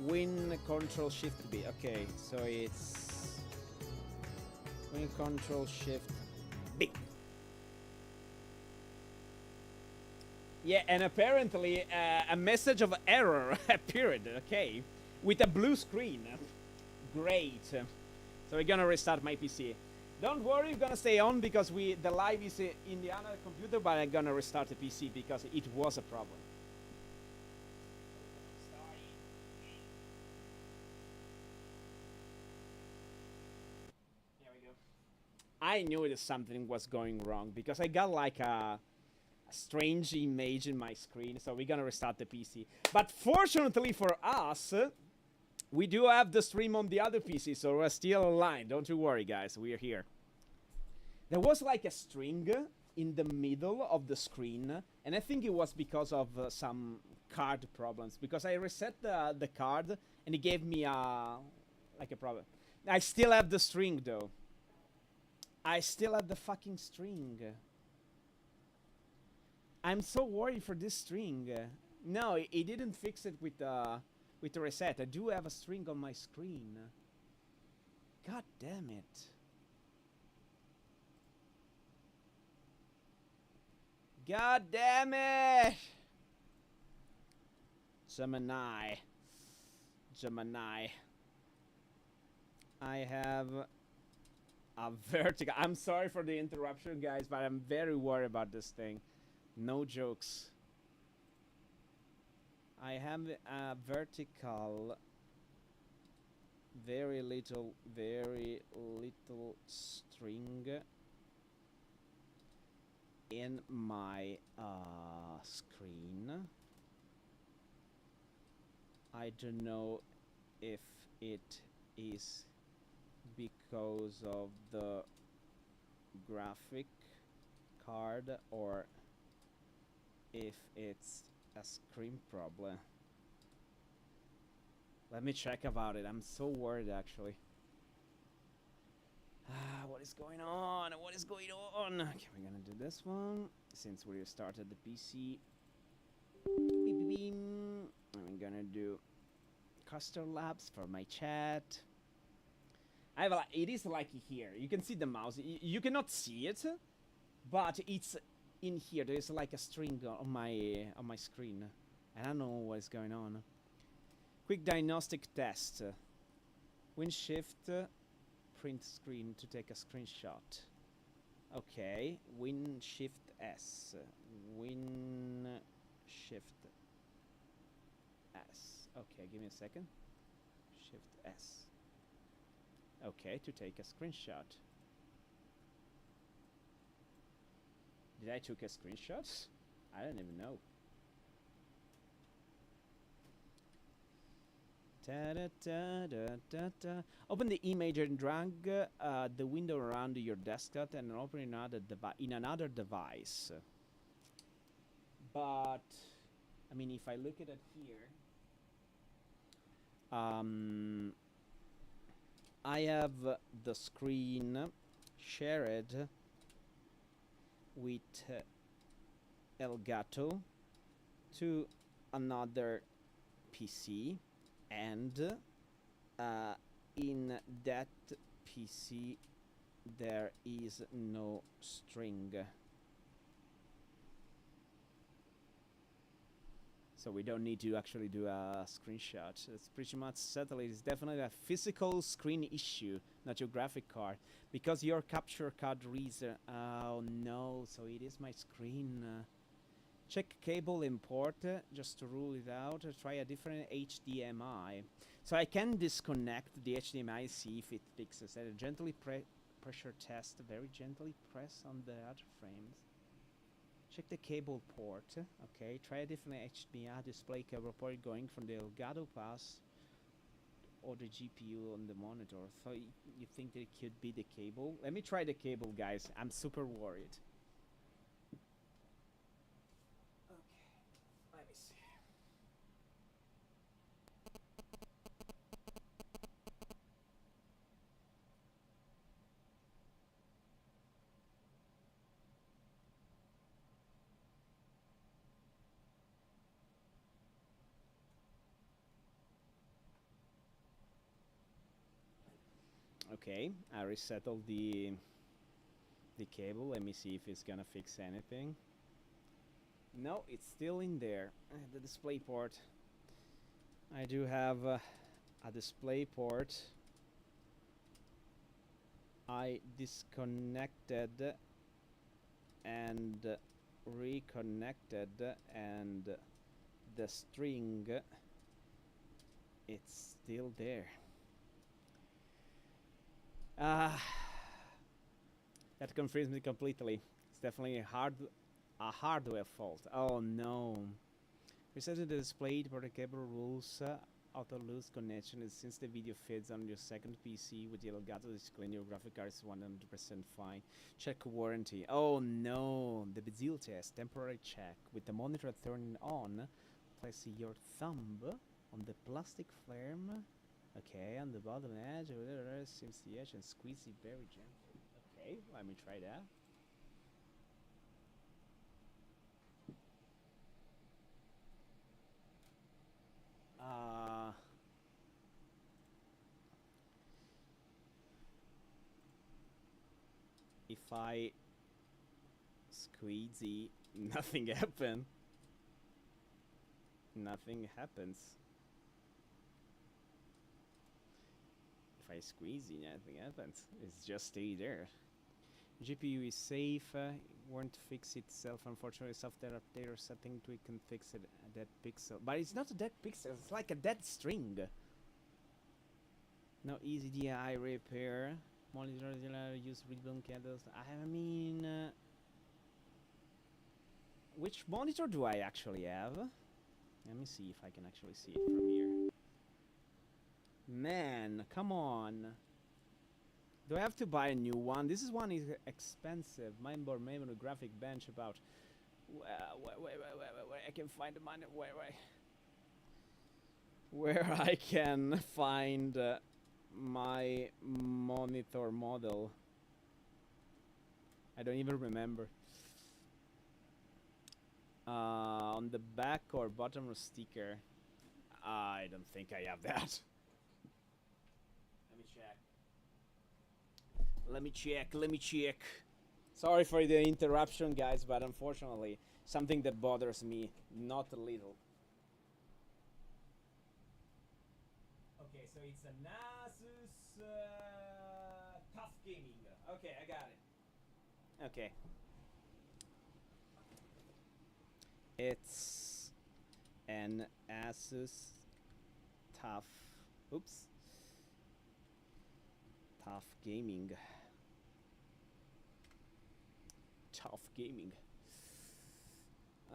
Win Control Shift B. Okay, so it's Win Control Shift B. Yeah, and apparently a message of error appeared. Okay, with a blue screen. Great. So we're gonna restart my PC. Don't worry, we're gonna stay on because the live is in the other computer, but I'm gonna restart the PC because it was a problem. Here we go. I knew that something was going wrong because I got like a strange image in my screen, so we're gonna restart the PC. But fortunately for us, we do have the stream on the other PC, so we're still online. Don't you worry, guys. We are here. There was like a string in the middle of the screen, and I think it was because of some card problems. Because I reset the card, and it gave me like a problem. I still have the string, though. I still have the fucking string. I'm so worried for this string. No, it didn't fix it with the reset. I do have a string on my screen. God damn it. God damn it! Gemini. I have a vertigo. I'm sorry for the interruption, guys, but I'm very worried about this thing. No jokes. I have a vertical, very little string in my screen. I don't know if it is because of the graphic card or if it's a screen problem. Let me check about it. I'm so worried, actually. What is going on? What is going on? Okay, we're gonna do this one since we restarted the PC. Beep, beep, beep. I'm gonna do Castor Labs for my chat. I have it is like here. You can see the mouse. You cannot see it, but it's in here. There is like a string on my screen. I don't know what is going on. Quick diagnostic test. Win shift, print screen to take a screenshot. Okay, Win shift S. Win shift S. Okay, give me a second. Shift S. Okay, to take a screenshot. Did I took a screenshot? I don't even know. Open the image and drag the window around your desktop and open in another device. But I mean, if I look at it here, I have the screen shared with Elgato to another PC. And in that PC there is no string, so we don't need to actually do a screenshot. It's pretty much settled. It's definitely a physical screen issue, not your graphic card, because your capture card reads. Oh no! So it is my screen. Check cable import, just to rule it out. Try a different HDMI. So I can disconnect the HDMI, see if it fixes it. Gently pressure test, very gently press on the other frames. Check the cable port. Okay, try a different HDMI display cable port going from the Elgato pass or the GPU on the monitor. So you think that it could be the cable? Let me try the cable, guys. I'm super worried. Okay, I resettled the cable. Let me see if it's gonna fix anything. No, it's still in there. The display port. I do have a display port. I disconnected and reconnected, and the string, it's still there. That confused me completely. It's definitely a hardware fault. Oh no. Resetting the display for the cable rules auto lose connection since the video feeds on your second PC with the Elgato display. Your graphic card is 100% fine. Check warranty. Oh no. The Bezil test. Temporary check. With the monitor turning on, place your thumb on the plastic frame. Okay, on the bottom edge, seems the edge, and squeeze it very gently. Okay, let me try that. If I squeeze it, nothing happens. Nothing happens. If I squeeze it, nothing happens. It's just stay there. GPU is safe. Won't fix itself. Unfortunately, software update or setting to it can fix it. A dead pixel, but it's not a dead pixel. It's like a dead string. No easy DI repair. Monitor use read-blown candles. I mean, which monitor do I actually have? Let me see if I can actually see it from here. Man, come on. Do I have to buy a new one? This one is expensive. Mainboard memory graphic bench about... wait, I can find the money. Where I can find my monitor model. I don't even remember. On the back or bottom of sticker. I don't think I have that. Let me check. Let me check. Sorry for the interruption, guys, but unfortunately, something that bothers me not a little. Okay, so it's an Asus Tough Gaming. Okay, I got it. Okay. It's an Asus Tough. Oops. Tough Gaming. Tough Gaming.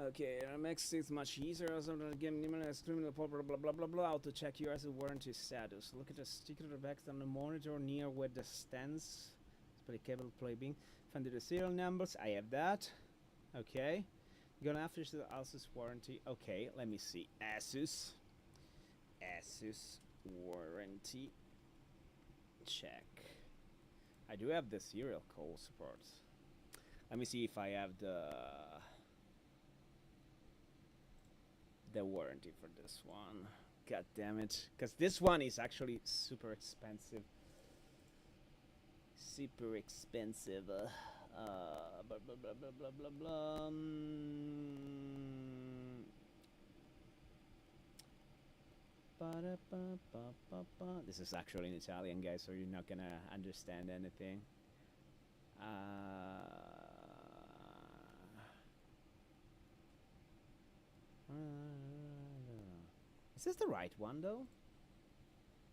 Okay, makes it much easier as a game criminal blah blah blah blah blah. To check your asset warranty status. Look at the sticker back on the monitor near where the stands. Display cable play being. Find the serial numbers. I have that. Okay. You're gonna finish the Asus warranty. Okay, let me see. Asus warranty. Check. I do have the serial call support. Let me see if I have the warranty for this one. God damn it. Because this one is actually super expensive. Super expensive. Blah, blah, blah, blah, blah, blah, blah. This is actually in Italian, guys, so you're not gonna understand anything. Is this the right one though?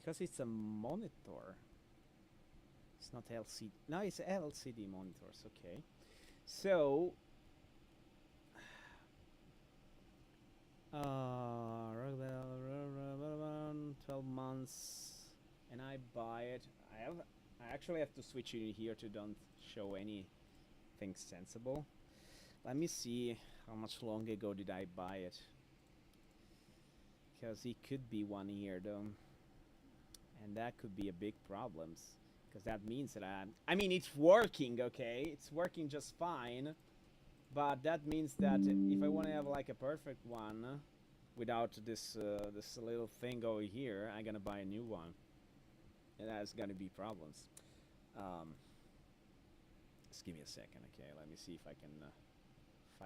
Because it's a monitor. It's not LCD. No, it's LCD monitors. Okay. So 12 months, and I buy it. I actually have to switch it here to don't show anything sensible. Let me see how much long ago did I buy it. Because it could be 1 year though, and that could be a big problem. Because that means that I mean, it's working, okay? It's working just fine. But that means that if I want to have like a perfect one, without this this little thing over here, I'm gonna buy a new one. And that's gonna be problems. Just give me a second, okay? Let me see if I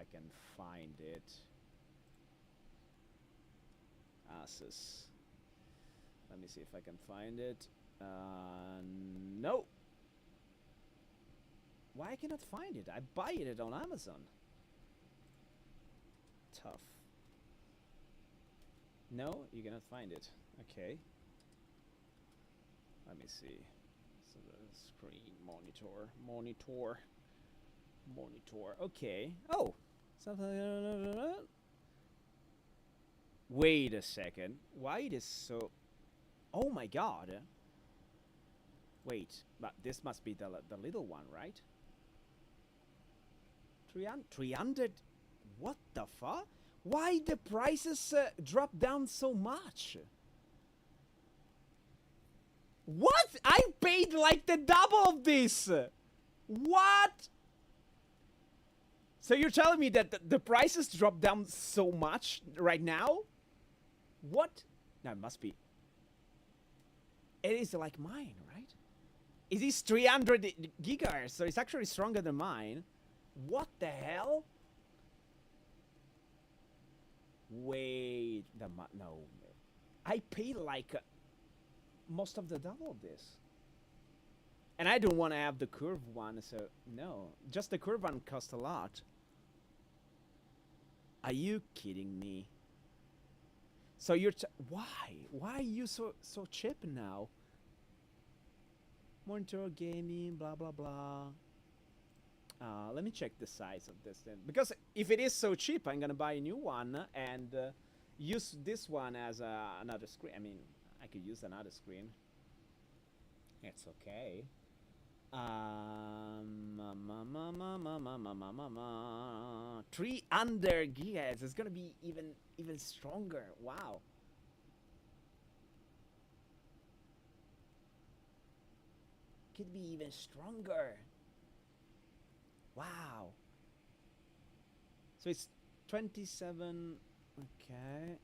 can find it. Asus. Let me see if I can find it. No. Why I cannot find it? I buy it on Amazon. Tough. No, you cannot find it. Okay. Let me see. So the screen monitor. Okay. Oh, something. Wait a second. Why it is so? Oh my God. Wait, but this must be the little one, right? 300. What the fuck? Why the prices drop down so much? What? I paid like the double of this. What? So you're telling me that the prices drop down so much right now? What? No, it must be. It is like mine, right? It is 300 gigahertz, so it's actually stronger than mine. What the hell? Wait, no. I paid like most of the double of this. And I don't want to have the curved one, so no. Just the curved one costs a lot. Are you kidding me? So you're why? Why are you so cheap now? Monitor gaming, blah blah blah. Let me check the size of this then, because if it is so cheap, I'm gonna buy a new one and use this one as another screen. I mean, I could use another screen. It's okay. 300 gigahertz. It's gonna be even stronger. Wow. Could be even stronger. Wow. So it's 27. Okay.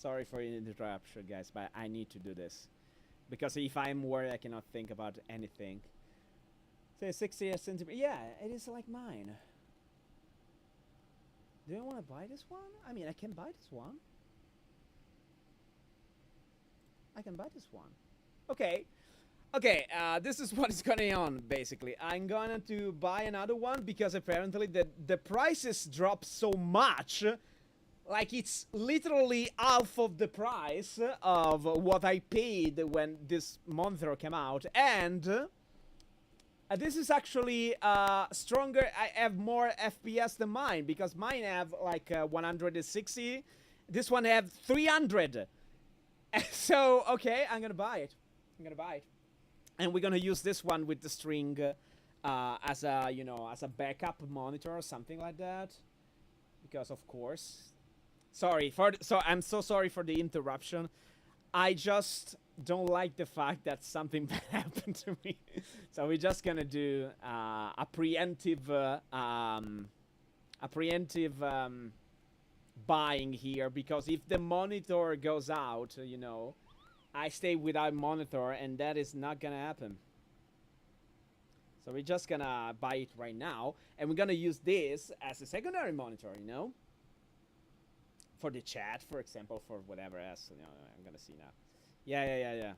Sorry for the interruption, guys, but I need to do this. Because if I'm worried, I cannot think about anything. Say 60 centimeters. Yeah, it is like mine. Do I want to buy this one? I mean, I can buy this one. I can buy this one. Okay. Okay, this is what is going on, basically. I'm going to buy another one because apparently the prices drop so much. Like, it's literally half of the price of what I paid when this monitor came out. And this is actually stronger. I have more FPS than mine because mine have like 160. This one have 300. So, okay, I'm gonna buy it. I'm gonna buy it. And we're gonna use this one with the string as a, you know, as a backup monitor or something like that. Because, of course... I'm so sorry for the interruption. I just don't like the fact that something bad happened to me. So we're just gonna do a preemptive buying here, because if the monitor goes out, you know, I stay without monitor, and that is not gonna happen. So we're just gonna buy it right now, and we're gonna use this as a secondary monitor, you know, for the chat, for example, for whatever else. You know, I'm gonna see now. Yeah.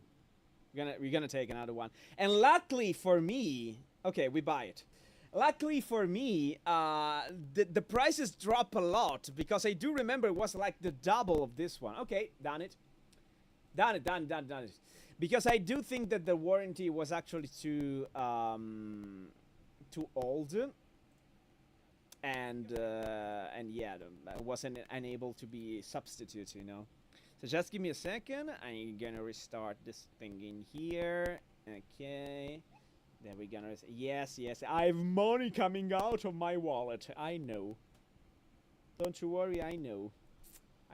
We're gonna take another one, and luckily for me, okay, we buy it. Luckily for me, the prices drop a lot, because I do remember it was like the double of this one. Okay, done it. Because I do think that the warranty was actually too old, and yeah, I wasn't unable to be substituted, you know. So just give me a second. I'm gonna restart this thing in here. Okay. Then we're gonna... Yes. I have money coming out of my wallet. I know. Don't you worry, I know.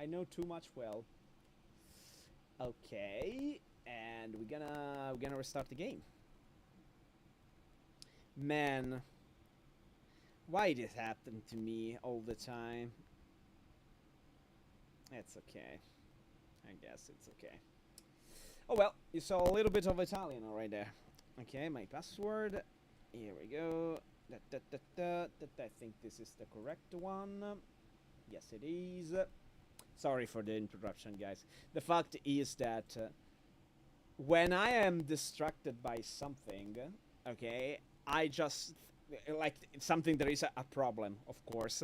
I know too much well. Okay. And we're gonna restart the game. Man. Why this happened to me all the time? It's okay. I guess it's okay. Oh well, you saw a little bit of Italian right there. Okay, my password. Here we go. I think this is the correct one. Yes, it is. Sorry for the interruption, guys. The fact is that when I am distracted by something, okay, I just... like something there is a problem, of course.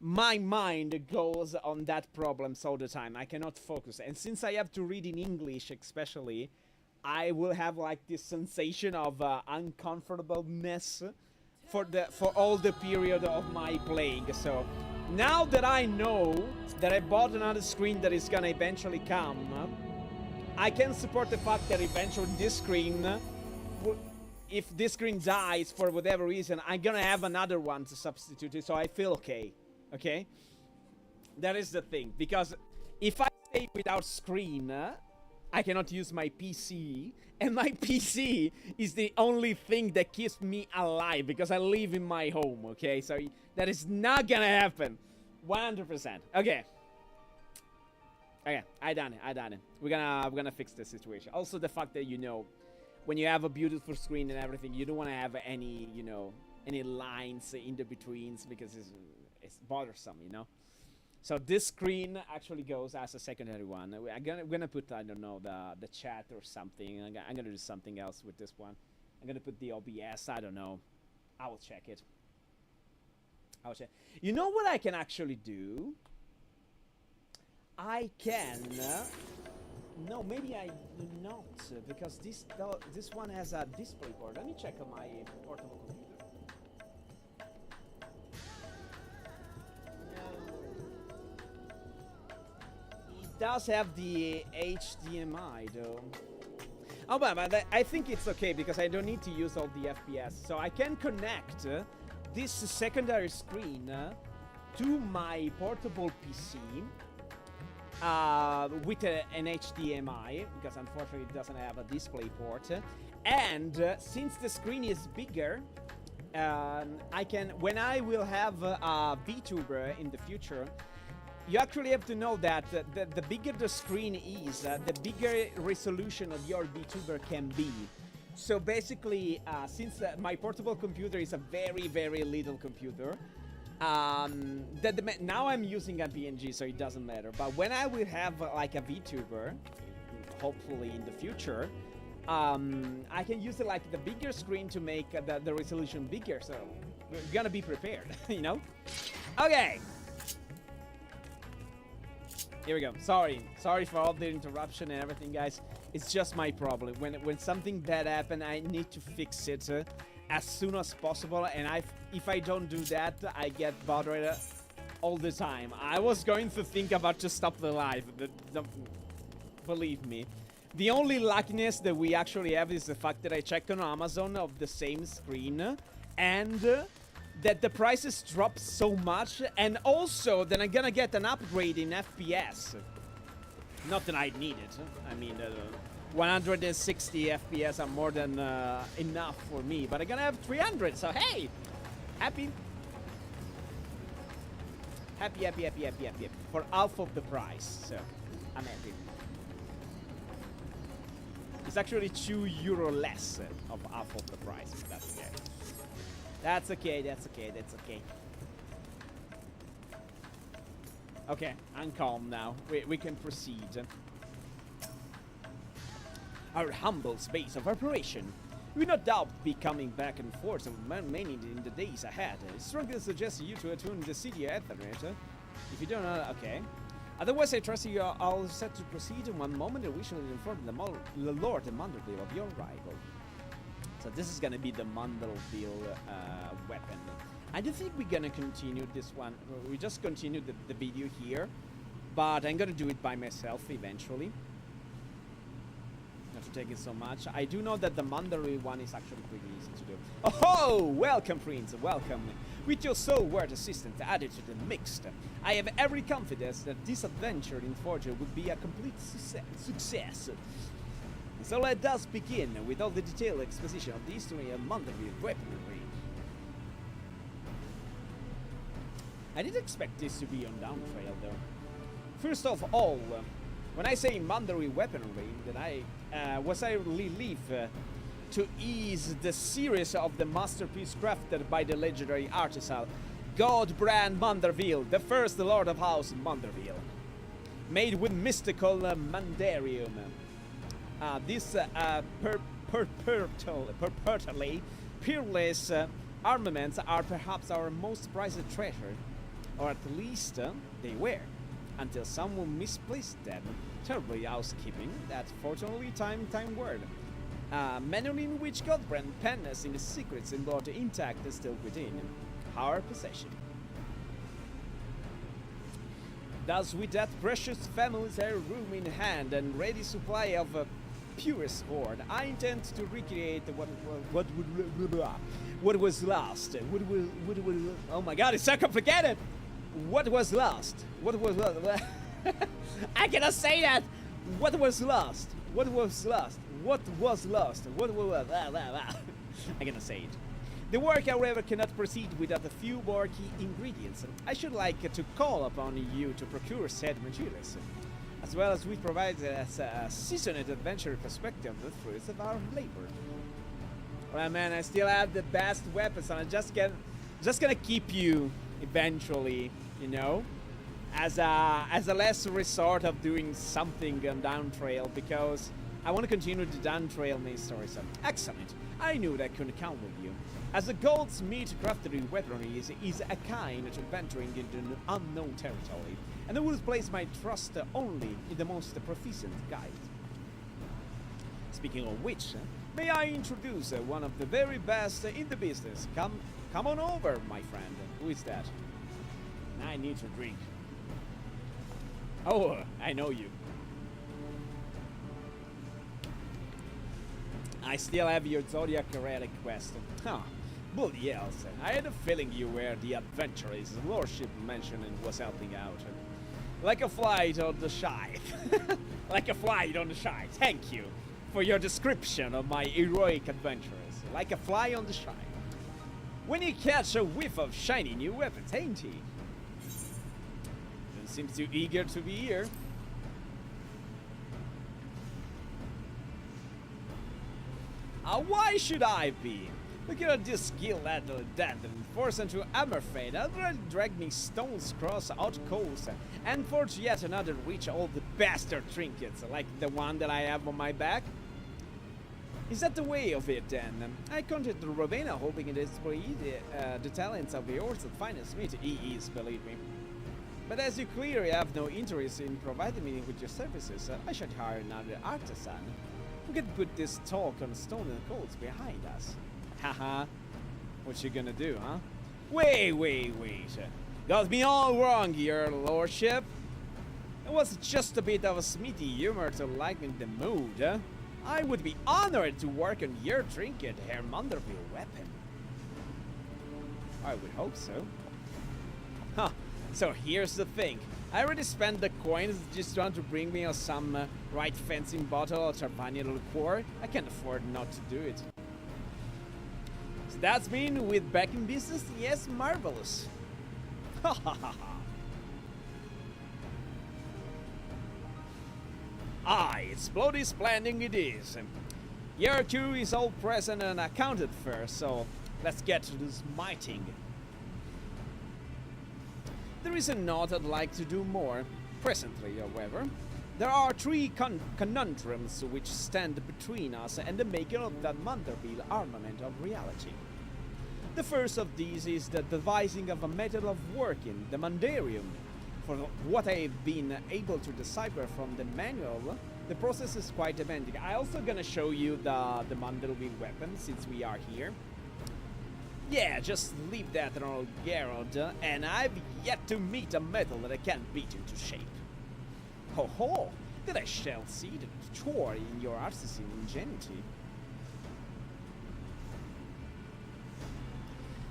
My mind goes on that problems all the time. I cannot focus. And since I have to read in English especially, I will have like this sensation of uncomfortableness for all the period of my playing. So now that I know that I bought another screen that is gonna eventually come, I can support the fact that eventually this screen, if this screen dies for whatever reason, I'm gonna have another one to substitute it, so I feel okay. Okay? That is the thing, because if I stay without screen, I cannot use my PC, and my PC is the only thing that keeps me alive, because I live in my home, okay? So that is not gonna happen. 100%. Okay. Okay, I done it. We're gonna fix the situation. Also the fact that, you know, when you have a beautiful screen and everything, you don't want to have any, you know, any lines in the betweens, because it's bothersome, you know. So this screen actually goes as a secondary one. I'm gonna put, I don't know, the chat or something. I'm gonna do something else with this one. I'm gonna put the OBS. I don't know. I will check it. You know what I can actually do? I can. No, maybe I do not, because this one has a display port. Let me check on my portable computer. It does have the HDMI though. Oh, but I think it's okay, because I don't need to use all the FPS. So I can connect this secondary screen to my portable PC. With an HDMI, because unfortunately it doesn't have a display port. And since the screen is bigger, I can, when I will have a VTuber in the future, you actually have to know that the bigger the screen is, the bigger resolution of your VTuber can be. So basically, since my portable computer is a very, very little computer, now I'm using a PNG, so it doesn't matter. But when I will have like a VTuber, hopefully in the future, I can use like the bigger screen to make the resolution bigger. So we're gonna be prepared, you know? Okay. Here we go. Sorry for all the interruption and everything, guys. It's just my problem. When something bad happens, I need to fix it as soon as possible. And if I don't do that, I get bothered all the time. I was going to think about to stop the live. Believe me. The only luckiness that we actually have is the fact that I checked on Amazon of the same screen, and that the prices drop so much, and also that I'm gonna get an upgrade in FPS. Not that I need it. I mean, 160 FPS are more than enough for me, but I'm gonna have 300, so hey! Happy. Happy. For half of the price, so I'm happy. It's actually €2 less of half of the price, but that's okay. That's okay. Okay, I'm calm now. We can proceed. Our humble space of operation will no doubt be coming back and forth many in the days ahead. I strongly suggest you to attune the city Ethernet. If you don't know, okay. Otherwise, I trust you are all set to proceed in one moment, and we shall inform the Lord Manderville of your arrival. So this is gonna be the Manderville weapon. I don't think we're gonna continue this one. We just continue the video here, but I'm gonna do it by myself eventually. Not to take it so much. I do know that the Manderville one is actually pretty easy to do. Oh, welcome, Prince, welcome. With your stalwart assistant added to the mix, I have every confidence that this adventure in Forger would be a complete success. So let us begin with all the detailed exposition of the history of Manderville weaponry. I didn't expect this to be on Downtrail though. First of all, when I say Manderville weaponry, then I relieve to ease the series of the masterpiece crafted by the legendary artisan Godbrand Manderville, the first Lord of House Manderville. Made with mystical Mandarium. This purportedly peerless armaments are perhaps our most prized treasure, or at least they were, until someone misplaced them. Terribly housekeeping, that fortunately time word. Manual in which Godbrand penned in the secrets involved intact and still within our possession. Thus, with that precious family's heirloom in hand and ready supply of purest sword, I intend to recreate what was lost. Oh my God, it's so complicated. What was lost? I cannot say that. What was lost? I cannot say it. The work, however, cannot proceed without a few more key ingredients. I should like to call upon you to procure said materials, as well as we provide as a seasoned adventure perspective of the fruits of our labor. Well, man, I still have the best weapons, and I'm just gonna keep you eventually, you know, as a last resort of doing something on Downtrail, because I want to continue the Downtrail main story. So excellent. I knew that I couldn't count with you. As the goldsmith crafted weaponry is a kind to venturing into unknown territory, and I will place my trust only in the most proficient guide. Speaking of which, may I introduce one of the very best in the business. Come on over, my friend. Who is that? I need to drink. Oh, I know you. I still have your Zodiac Heretic quest. Huh. Bloody hell, I had a feeling you were the adventurer his lordship mentioned and was helping out. Like a fly on the shy. Like a fly on the shy. Thank you for your description of my heroic adventures. Like a fly on the shy. When you catch a whiff of shiny new weapons, ain't he? seems too eager to be here. Why should I be? Look at this skill at the dead and force into Hammerfade. Already drag me stones across outcoast and forge yet another reach all the bastard trinkets, like the one that I have on my back. Is that the way of it then? I contacted Ravenna hoping to display the talents of yours at finest smith. He is, believe me. But as you clearly have no interest in providing me with your services, I should hire another artisan. We can put this talk on stone and coals behind us. Haha. What you gonna do, huh? Wait. Got me all wrong, your lordship. It was just a bit of a smithy humor to lighten the mood, huh? I would be honored to work on your trinket, Herr Munderville weapon. I would hope so. Huh. So here's the thing. I already spent the coins just trying to bring me some right fencing bottle of Trapani liqueur. I can't afford not to do it. So that's mean with back in business? Yes, marvelous. Ha ha ha ha. Aye, it's bloody splendid it is. Your crew is all present and accounted for, so let's get to this smiting. There is a note I'd like to do more. Presently, however, there are three conundrums which stand between us and the making of that Munderville armament of reality. The first of these is the devising of a method of working the Mandarium. For what I've been able to decipher from the manual, the process is quite demanding. I'm also gonna show you the Munderville weapon since we are here. Yeah, just leave that on old Geralt, and I've yet to meet a metal that I can't beat into shape. Ho ho! That I shall see the chore in your artisan ingenuity.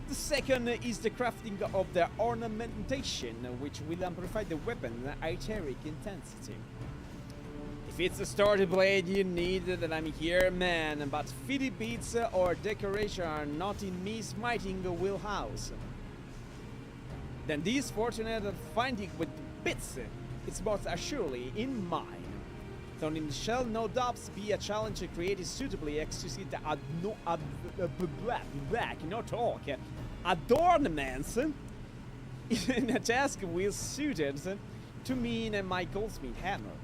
The second is the crafting of the ornamentation, which will amplify the weapon's etheric intensity. If it's a sturdy blade you need, then I'm here, man, but fitty beats or decoration are not in me smiting wheelhouse. Then these fortunate at finding with bits, it's most assuredly in mine. Though it shall no doubts be a challenge to create suitably exquisite adornments in a task well suited to me and my goldsmith hammer.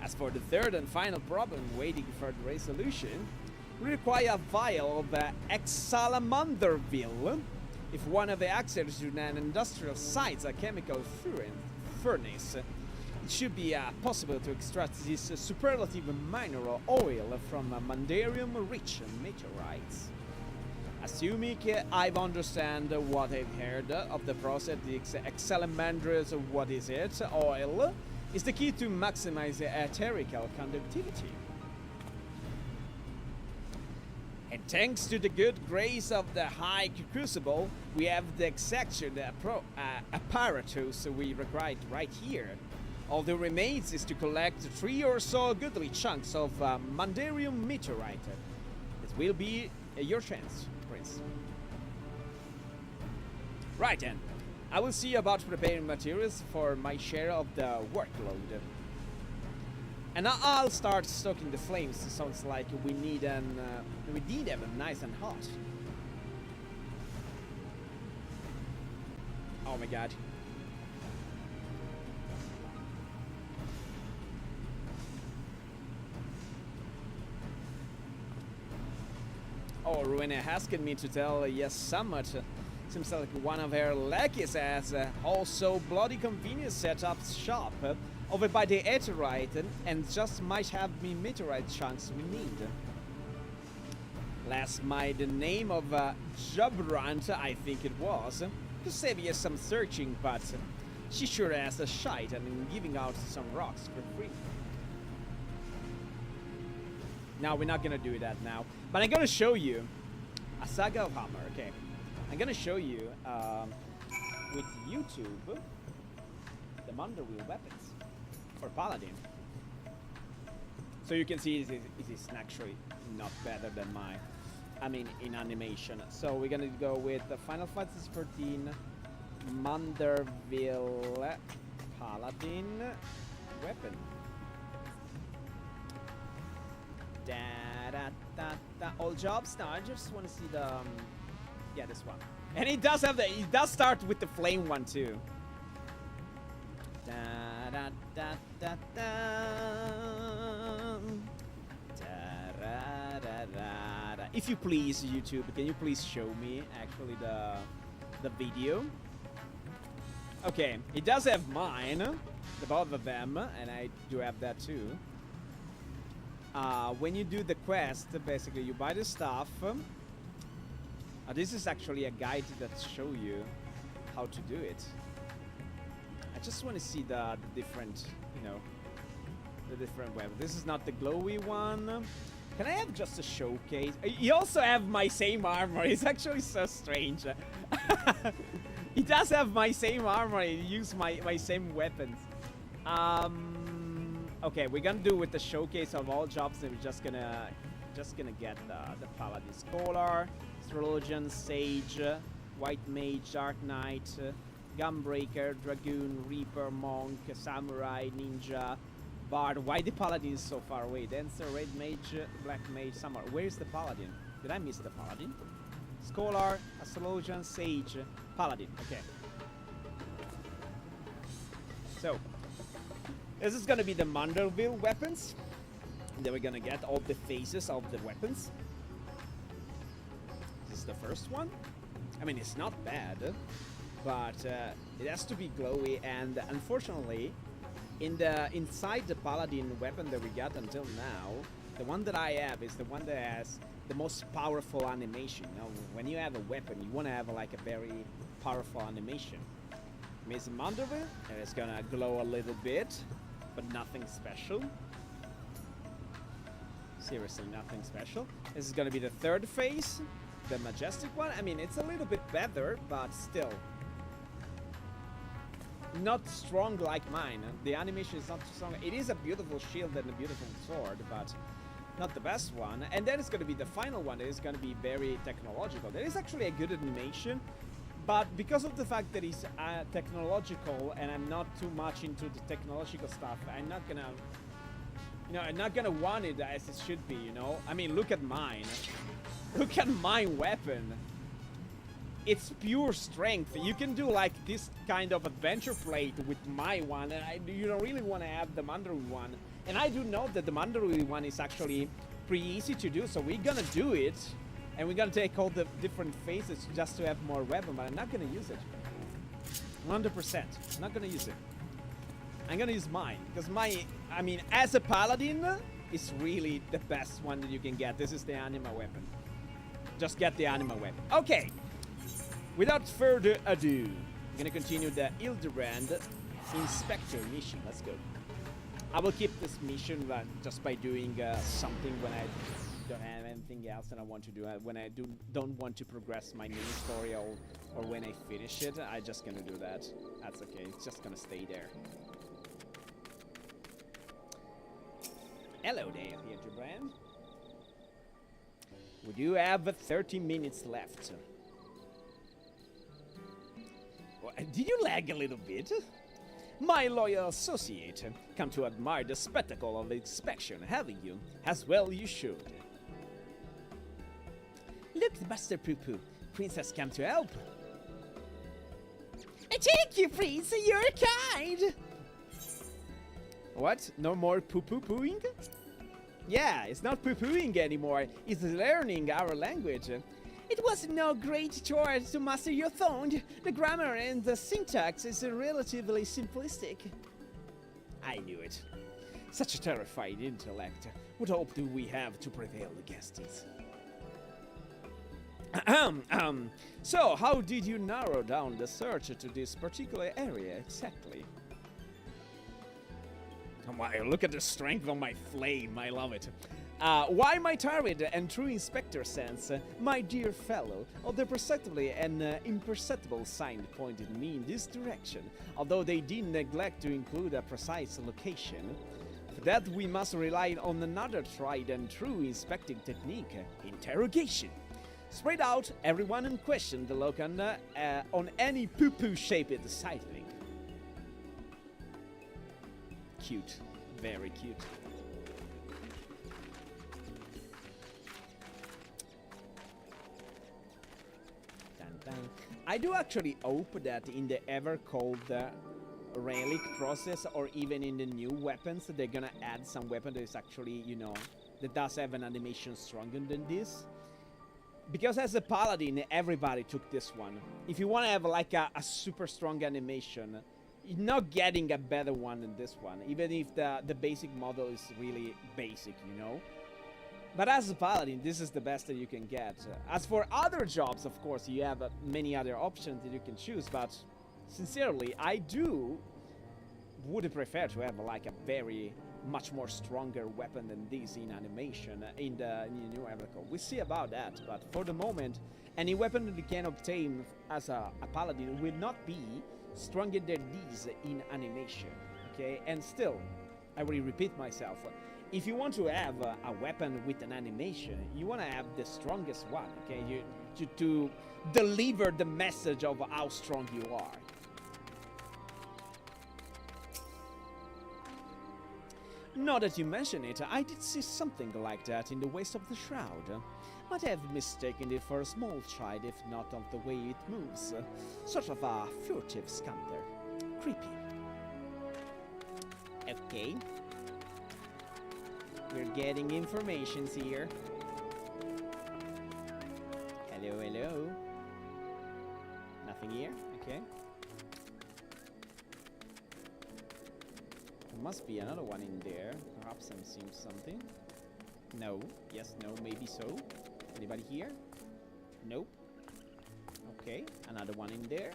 As for the third and final problem waiting for the resolution, we require a vial of Exalamanderville. If one of the access to an industrial site, a chemical furnace, it should be possible to extract this superlative mineral oil from Mandarium-rich meteorites. Assuming I understand what I've heard of the process, the Exalamandrous, what is it, oil, is the key to maximize etherical conductivity. And thanks to the good grace of the High Crucible, we have the exact apparatus we require right here. All that remains is to collect 3 or so goodly chunks of Mandarium meteorite. It will be your chance, Prince. Right then. I will see about preparing materials for my share of the workload. And I'll start stoking the flames. It sounds like we need them nice and hot. Oh my god. Oh, Rowena asking me to tell yes somewhat. Seems like one of her lackeys has also bloody convenient set up shop over by the Aetheryte and just might have me meteorite chunks we need. Last my the name of Jobrant, I think it was, to save you some searching, but she sure has a shite and giving out some rocks for free. No, we're not gonna do that now, but I'm gonna show you a Saga of Hammer, okay. I'm gonna show you with YouTube the Munderville weapons for Paladin. So you can see it is actually not better than mine. I mean, in animation. So we're gonna go with the Final Fantasy 14 Manderville Paladin weapon. Da da da da. All jobs? No, I just want to see the yeah, this one. And it does have it does start with the flame one too. Da da da da da. Da da da da da. If you please, YouTube, can you please show me actually the video? Okay, it does have mine, the both of them, and I do have that too. When you do the quest, basically you buy the stuff. This is actually a guide that show you how to do it. I just want to see the different, you know, the different web. This is not the glowy one. Can I have just a showcase? You also have my same armor. It's actually so strange. He does have my same armor. He uses my same weapons. Okay, we're gonna do with the showcase of all jobs, and we're just gonna get the Paladin Scholar, Astrologian, Sage, White Mage, Dark Knight, Gunbreaker, Dragoon, Reaper, Monk, Samurai, Ninja, Bard. Why the Paladin is so far away? Dancer, Red Mage, Black Mage, Samurai. Where's the Paladin? Did I miss the Paladin? Scholar, Astrologian, Sage, Paladin. Okay. So, this is gonna be the Manderville weapons. And then we're gonna get all the faces of the weapons. This is the first one. I mean, it's not bad, but it has to be glowy. And unfortunately, inside the Paladin weapon that we got until now, the one that I have is the one that has the most powerful animation. You know, when you have a weapon, you want to have like a very powerful animation. Miss Manderville, and it's gonna glow a little bit, but nothing special. Seriously, nothing special. This is gonna be the third phase, the majestic one. I mean, it's a little bit better, but still not strong like mine. The animation is not strong. It is a beautiful shield and a beautiful sword, but not the best one. And then it's gonna be the final one. It is gonna be very technological. There is actually a good animation, but because of the fact that it's technological and I'm not too much into the technological stuff, I'm not gonna, you know, I'm not gonna want it as it should be, you know? I mean, look at mine. Look at my weapon. It's pure strength. You can do like this kind of adventure plate with my one, and you don't really want to have the Mandarin one. And I do know that the Mandarin one is actually pretty easy to do, so we're gonna do it. And we're gonna take all the different phases just to have more weapon, but I'm not gonna use it. 100%. I'm not gonna use it. I'm gonna use mine, because my, I mean, as a paladin, it's really the best one that you can get. This is the anima weapon. Just get the anima weapon. Okay. Without further ado, we're gonna continue the Ildebrand Inspector mission. Let's go. I will keep this mission just by doing something when I don't have anything else that I want to do. When I don't want to progress my main story, or when I finish it, I'm just gonna do that. That's okay. It's just gonna stay there. Hello there, Ildebrand. We do have 30 minutes left. Did you lag a little bit? My loyal associate, come to admire the spectacle of the inspection, haven't you? As well you should. Look, Master Poo-Poo, Prince has come to help. Thank you, Prince, you're kind! What? No more poo-poo-pooing? Yeah, it's not poo-pooing anymore, it's learning our language. It was no great chore to master your tongue. The grammar and the syntax is relatively simplistic. I knew it. Such a terrifying intellect. What hope do we have to prevail against it? So, how did you narrow down the search to this particular area exactly? Oh my, look at the strength of my flame, I love it. Why my turret and true inspector sense, my dear fellow, although perceptibly an imperceptible sign pointed me in this direction, although they did neglect to include a precise location. For that we must rely on another tried and true inspecting technique, interrogation. Spread out everyone and question the look on any poo-poo shaped sighting. Cute. Very cute. Dun, dun. I do actually hope that in the ever called relic process, or even in the new weapons, they're gonna add some weapon that is actually, you know, that does have an animation stronger than this. Because as a paladin, everybody took this one. If you want to have like a super strong animation, you're not getting a better one than this one, even if the basic model is really basic, you know. But as a paladin, this is the best that you can get. As for other jobs, of course, you have many other options that you can choose, but sincerely, I would prefer to have like a very much more stronger weapon than this in animation in the new Evercore. We'll see about that, but for the moment, any weapon that you can obtain as a paladin will not be stronger than these in animation, okay? And still, I will repeat myself, if you want to have a weapon with an animation, you want to have the strongest one, okay? To deliver the message of how strong you are. Now that you mention it, I did see something like that in the waist of the shroud. Might have mistaken it for a small child if not of the way it moves. Sort of a furtive scanner. Creepy. Okay. We're getting informations here. Hello, hello. Nothing here? Okay. There must be another one in there. Perhaps I'm seeing something. No. Yes, no, maybe so. Anybody here? Nope. Okay, another one in there.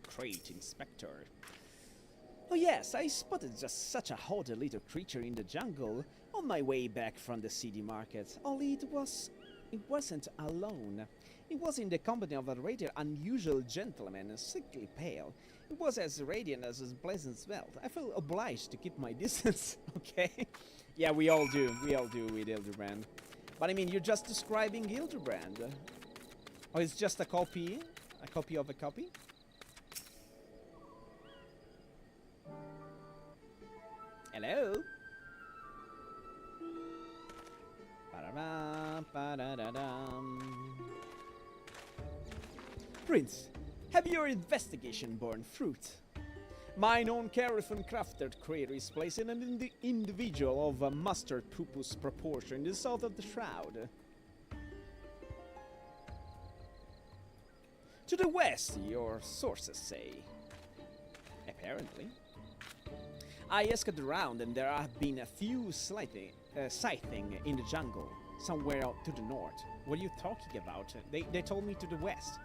Crate Inspector. Oh yes, I spotted just such a odd little creature in the jungle on my way back from the city market. Only it wasn't alone. It was in the company of a rather unusual gentleman, sickly pale. It was as radiant as his pleasant smell. I felt obliged to keep my distance, okay? Yeah, we all do with Hildebrand. But I mean, you're just describing Hildebrand. Oh, it's just a copy? A copy of a copy? Hello? Prince, have your investigation borne fruit? Mine own carefully crafted crater is placed in an individual of a mustard pupus proportion in the south of the shroud. To the west, your sources say. Apparently. I asked around and there have been a few sighting in the jungle, somewhere out to the north. What are you talking about? They told me to the west.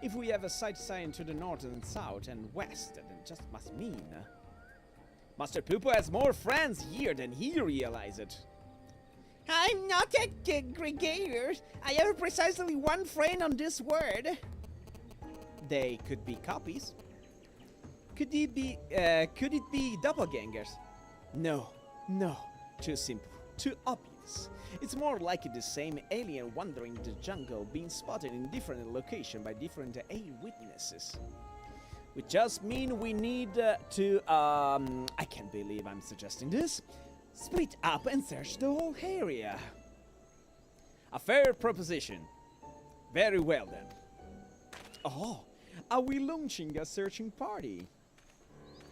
If we have a sight sign to the north and south and west, then it just must mean... Master Poopo has more friends here than he realized. I'm not a aggregator. I have precisely one friend on this word. They could be copies. Could it be doppelgangers? No, too simple, too obvious. It's more like the same alien wandering the jungle being spotted in different locations by different witnesses. Which just mean we need to, I can't believe I'm suggesting this, split up and search the whole area. A fair proposition. Very well then. Oh, are we launching a searching party?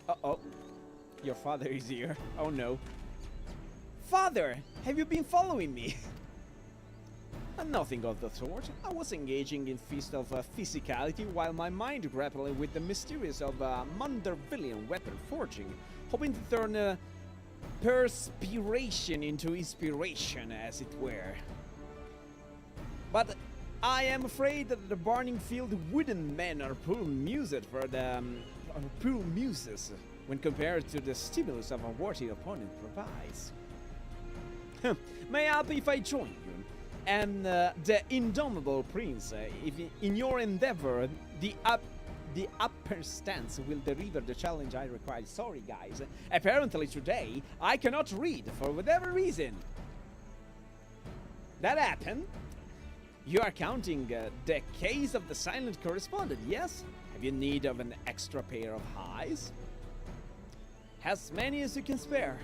Uh-oh. Your father is here. Oh no. Father, have you been following me? Nothing of the sort. I was engaging in feast of physicality while my mind grappling with the mysterious of Mandervillian weapon forging, hoping to turn perspiration into inspiration, as it were. But I am afraid that the burning field wooden men are poor muses for the poor muses when compared to the stimulus of a worthy opponent provides. May I help if I join you? And the indomitable prince, if in your endeavor, the the upper stance will deliver the challenge I required. Sorry, guys. Apparently today, I cannot read for whatever reason. That happened. You are counting the case of the silent correspondent, yes? Have you need of an extra pair of eyes? As many as you can spare.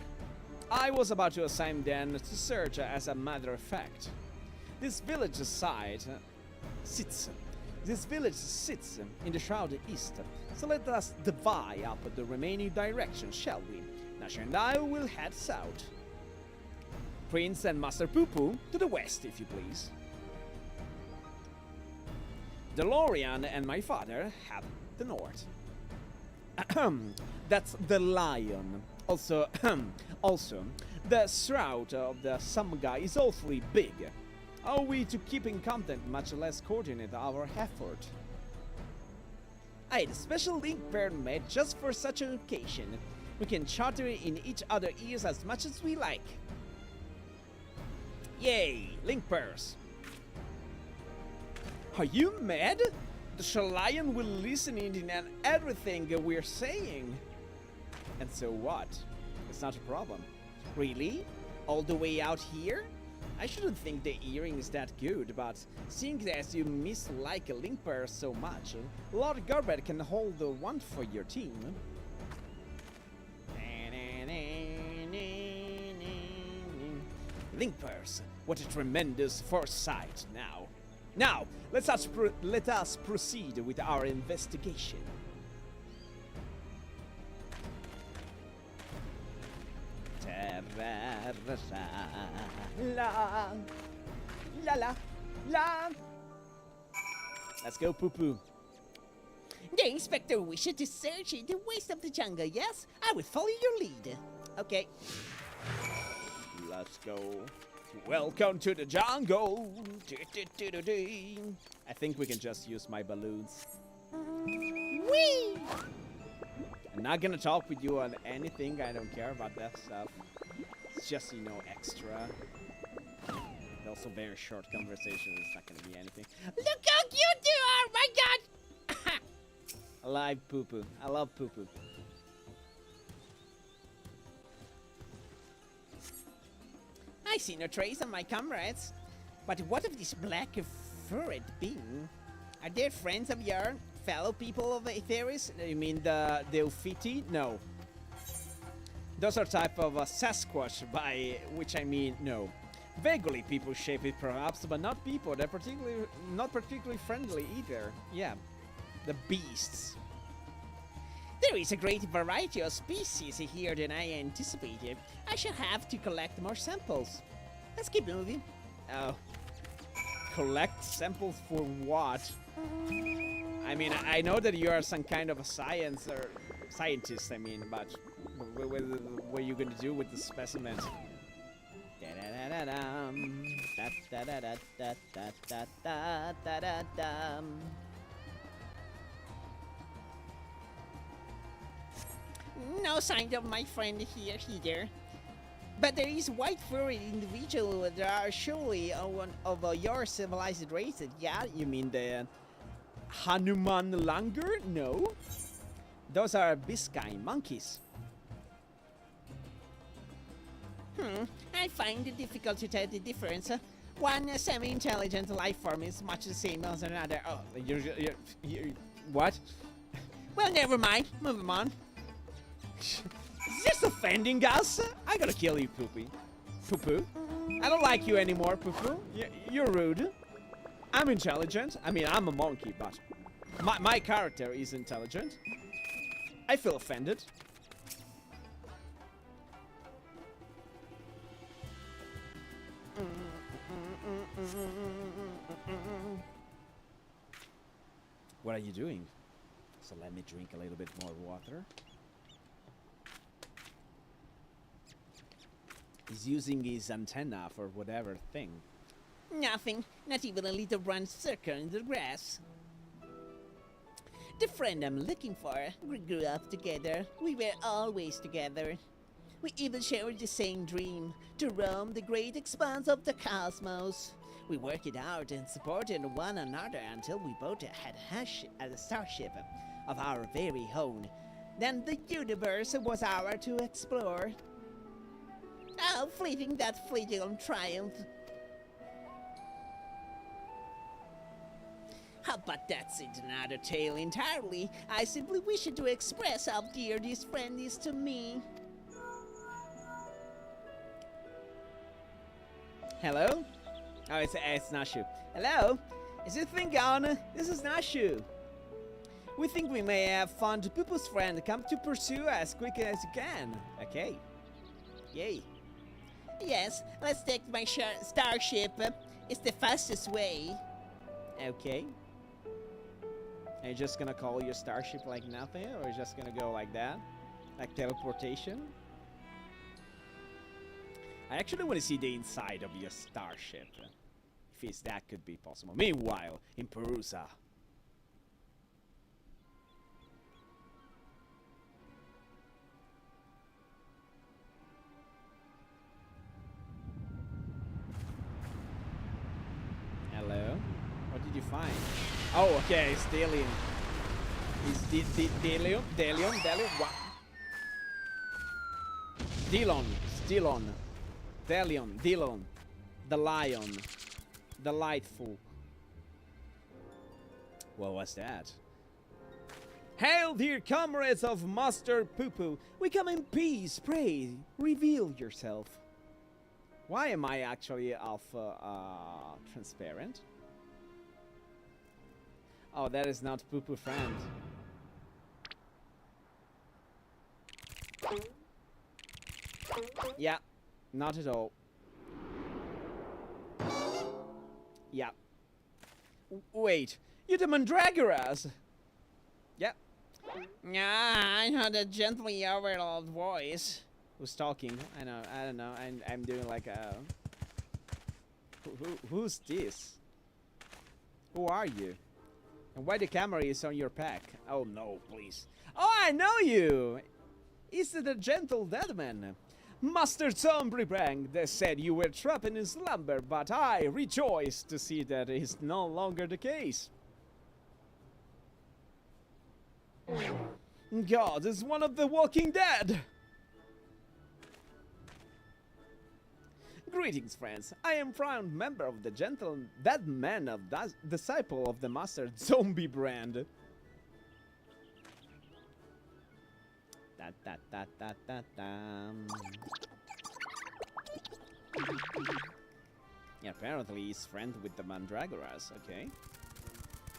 I was about to assign them to search as a matter of fact. This village sits in the shrouded east, so let us divide up the remaining directions, shall we? Nasha and I will head south. Prince and Master Poo-Poo to the west, if you please. DeLorean and my father have the north. That's the lion. Also, the shroud of the some guy is awfully big. Are we to keep in contact, much less coordinate our effort? I had a special link pair made just for such an occasion. We can chatter in each other's ears as much as we like. Yay, link pairs. Are you mad? The Shalion will listen in on everything we're saying. And so what? It's not a problem. Really? All the way out here? I shouldn't think the earring is that good, but seeing as you mislike a link pair so much, Lord Garbett can hold the one for your team. Link pairs, what a tremendous foresight now. Now, let us proceed with our investigation. La la la la. Let's go, Poo-Poo. The inspector wishes to search the waste of the jungle, yes? I will follow your lead. Okay. Let's go. Welcome to the jungle. I think we can just use my balloons. Whee! I'm not gonna talk with you on anything. I don't care about that stuff. It's just, you know, extra. And also very short conversation. It's not gonna be anything. Look how cute you are! My God! I like Poo-Poo. I love Poo-Poo. I see no trace of my comrades. But what of this black furred being? Are they friends of your fellow people of Aetheris? You mean the Ufiti? No. Those are type of Sasquatch, by which I mean no. Vaguely people shaped perhaps, but not people. They're not particularly friendly either. Yeah, the beasts. There is a great variety of species here than I anticipated. I shall have to collect more samples. Let's keep moving. Oh. Collect samples for what? I mean, I know that you are some kind of a scientist, I mean, but what are you going to do with the specimen? No sign of my friend here either. But there is white furry individual that are surely one of your civilized race. Yeah, you mean the Hanuman Langur? No. Those are Biscayne monkeys. I find it difficult to tell the difference. One semi-intelligent life form is much the same as another. Oh, You're what? Well, never mind. Moving on. Is this offending us? I gotta kill you, Poo-Poo. I don't like you anymore, Poo-Poo. You're rude. I'm intelligent. I mean, I'm a monkey, but my character is intelligent. I feel offended. What are you doing? So let me drink a little bit more water. He's using his antenna for whatever thing. Nothing. Not even a little brown circle in the grass. The friend I'm looking for. We grew up together. We were always together. We even shared the same dream, to roam the great expanse of the cosmos. We worked it out and supported one another until we both had a starship. of our very own. Then the universe was ours to explore. How fleeting that fleeting triumph. But that's another tale entirely. I simply wish to express how dear this friend is to me. Hello? Oh, it's Nashu. Hello? Is this thing on? This is Nashu. We think we may have found Pupu's friend. Come to pursue as quick as you can. Okay. Yay. Yes, let's take my starship. It's the fastest way. Okay. Are you just gonna call your starship like nothing, or are you just gonna go like that? Like teleportation? I actually want to see the inside of your starship. If that could be possible. Meanwhile, in Perusa. Hello? What did you find? Oh, okay, it's Delium. It's Delium? What? Dillon. Dillon. The lion. Delightful. What was that? Hail, dear comrades of Master Pupu. We come in peace. Pray, reveal yourself. Why am I actually transparent? Oh, that is not Pupu friend. Yeah, not at all. Yeah. Wait, you're the Mandragoras! Yeah. I heard a gently overloud voice. Who's talking? I don't know. I'm doing like a... Who's this? Who are you? And why the camera is on your pack? Oh no, please. Oh, I know you! Is it the gentle deadman? Master Zombiebrang, they said you were trapped in slumber, but I rejoice to see that is no longer the case. God is one of the walking dead! Greetings, friends. I am proud member of the Gentle Dead Man, of disciple of the Master Zombiebrand. Yeah, apparently he's friend with the Mandragoras, okay.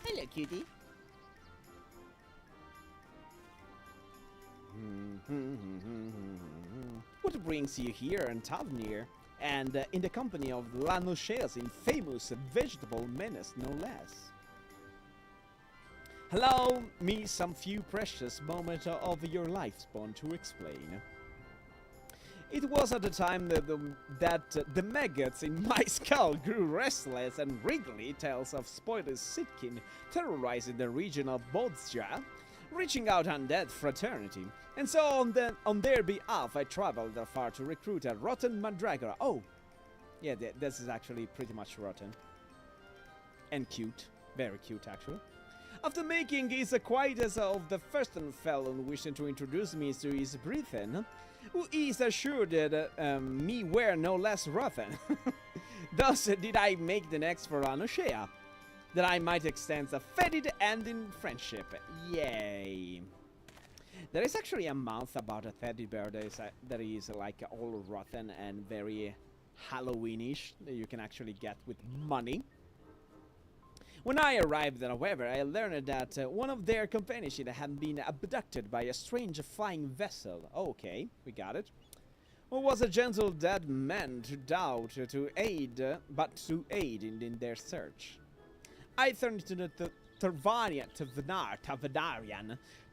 Hello, cutie. What brings you here in Tavenir, and in the company of Lanochel's infamous vegetable menace, no less? Allow me some few precious moments of your lifespan to explain. It was at the time that the maggots in my skull grew restless, and wriggly tales of spoilers Sitkin terrorizing the region of Bodzja, reaching out undead fraternity. And so on their behalf I traveled far to recruit a rotten Mandragora. Oh! Yeah, this is actually pretty much rotten. And cute. Very cute, actually. After making his acquaintance of the first felon wishing to introduce me to his brethren, who is assured that me were no less rotten. Thus did I make the next for Anoshea, that I might extend a fetid end in friendship. Yay. There is actually a month about a teddy bear that is like all rotten and very Halloweenish that you can actually get with money. When I arrived, however, I learned that one of their companions had been abducted by a strange flying vessel. Okay, we got it. Who was a gentle dead man to doubt to aid, but to aid in their search. I turned to the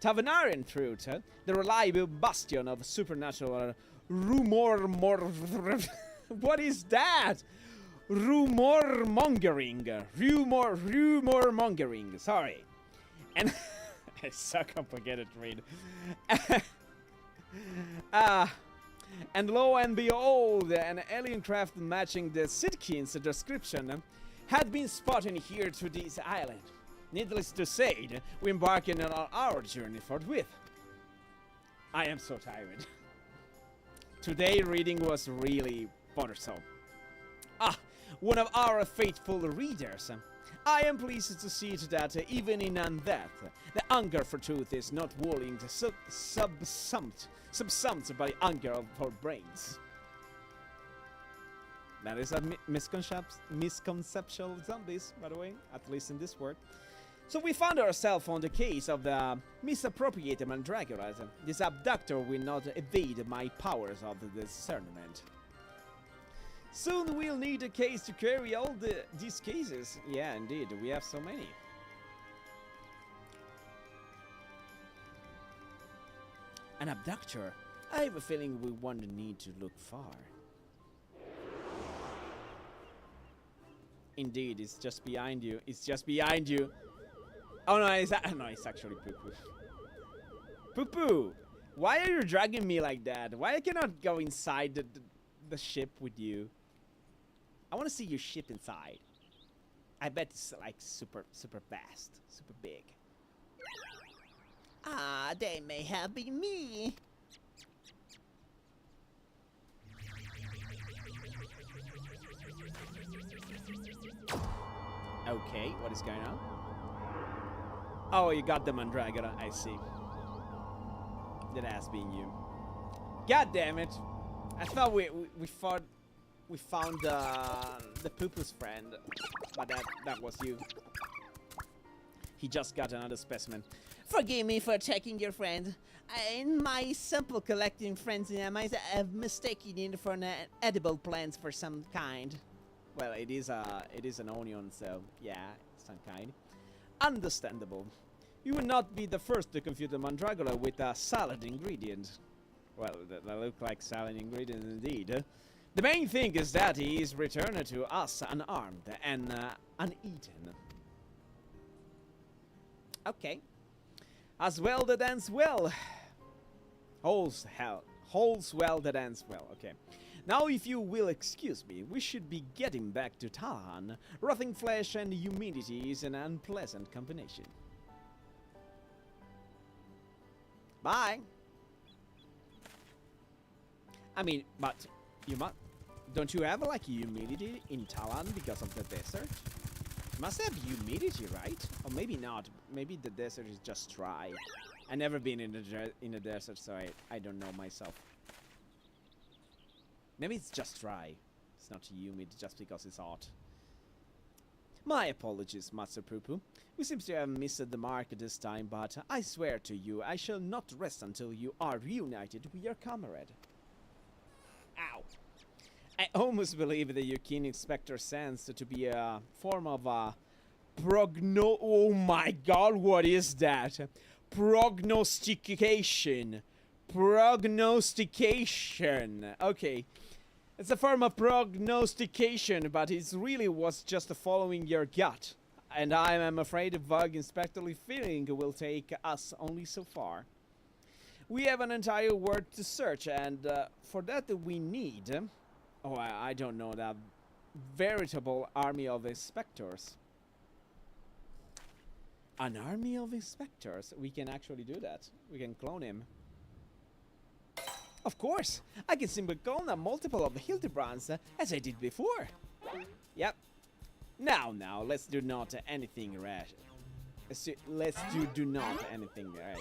Tavenarian truth, the reliable bastion of supernatural rumor. What is that? Rumor mongering. Sorry. And it's so complicated to read. And lo and behold, an alien craft matching the Sitkin's description had been spotted here to this island. Needless to say, we're embarking on our journey forthwith. I am so tired. Today reading was really bothersome. Ah, one of our faithful readers. I am pleased to see that even in undeath, the hunger for truth is not wholly subsumed by hunger for brains. That is a misconception of zombies, by the way, at least in this world. So we found ourselves on the case of the misappropriated mandragoras. This abductor will not evade my powers of discernment. Soon we'll need a case to carry all these cases. Yeah, indeed, we have so many. An abductor? I have a feeling we won't need to look far. Indeed, it's just behind you. It's just behind you. Oh no, it's actually Poo-Poo. Poo-Poo! Why are you dragging me like that? Why I cannot go inside the ship with you? I want to see your ship inside. I bet it's like super vast, super big. Ah, they may have been me. Okay, what is going on? Oh, you got the Mandragora, I see. That has been you. God damn it! I thought we found the Poo-Poo's friend, but that was you. He just got another specimen. Forgive me for attacking your friend. In my simple collecting friends, I might have mistaken it for an edible plant for some kind. Well, it is an onion, so yeah, some kind. Understandable. You will not be the first to confuse the Mandragora with a salad ingredient. Well, that look like salad ingredient indeed. The main thing is that he is returned to us unarmed and uneaten. Okay. As well that ends well. Holds well that ends well. Okay. Now, if you will excuse me, we should be getting back to Tahan. Rotting flesh and humidity is an unpleasant combination. Bye. I mean, but you must. Don't you have like humidity in Talan because of the desert? Must have humidity, right? Or maybe not. Maybe the desert is just dry. I've never been in the desert, so I don't know myself. Maybe it's just dry. It's not humid just because it's hot. My apologies, Master Poo-Poo. We seem to have missed the mark this time, but I swear to you, I shall not rest until you are reunited with your comrade. Ow. I almost believe that your keen inspector sense to be a form of a oh my god, what is that? Prognostication. Prognostication. Okay. It's a form of prognostication, but it really was just following your gut. And I am afraid a vague inspectorly feeling will take us only so far. We have an entire world to search, and for that we need... Oh, I don't know, that veritable army of inspectors. An army of inspectors? We can actually do that. We can clone him. Of course! I can simply clone a multiple of the Hildebrands as I did before. Yep. Now, let's do not anything rash. Let's do not anything rash.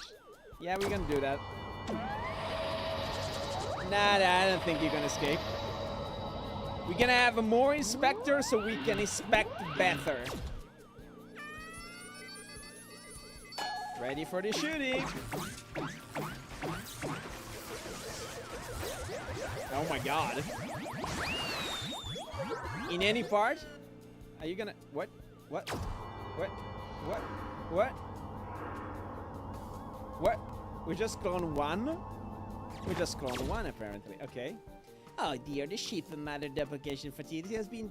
Yeah, we're gonna do that. Nah, I don't think you're gonna escape. We're gonna have more inspectors so we can inspect better. Ready for the shooting. Oh my god. In any part? Are you gonna... What? What? What? What? What? What? We just cloned one? We just cloned one, apparently. Okay. Oh dear, the sheep matter duplication fatigue has been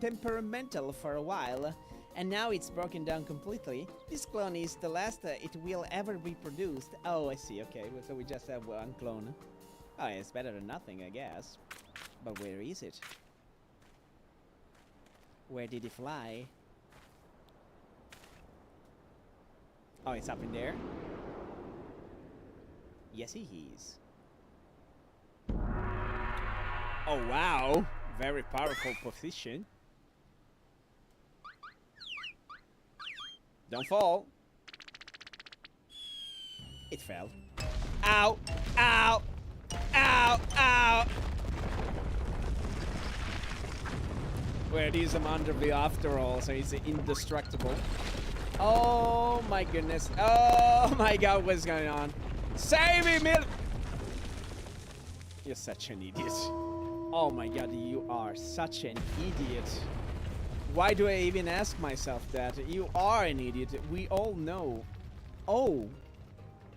temperamental for a while, and now it's broken down completely. This clone is the last it will ever be produced. Oh, I see, okay, so we just have one clone. Oh, yeah, it's better than nothing, I guess. But where is it? Where did it fly? Oh, it's up in there? Yes, he is. Oh, wow. Very powerful position. Don't fall. It fell. Ow! Ow! Ow! Ow! Well, it is a Manderby after all, so it's indestructible. Oh my goodness. Oh my god, what's going on? Save me, Mil! You're such an idiot. Oh my god, you are such an idiot. Why do I even ask myself that? You are an idiot. We all know. Oh.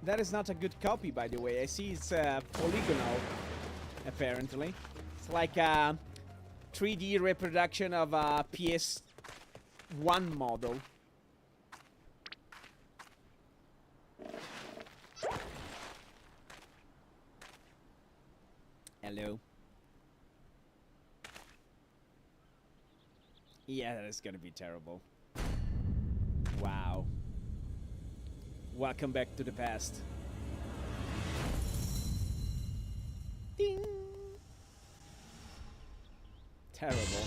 That is not a good copy, by the way. I see it's polygonal, apparently. It's like a 3D reproduction of a PS1 model. Hello. Yeah, that is gonna be terrible. Wow. Welcome back to the past. Ding! Terrible.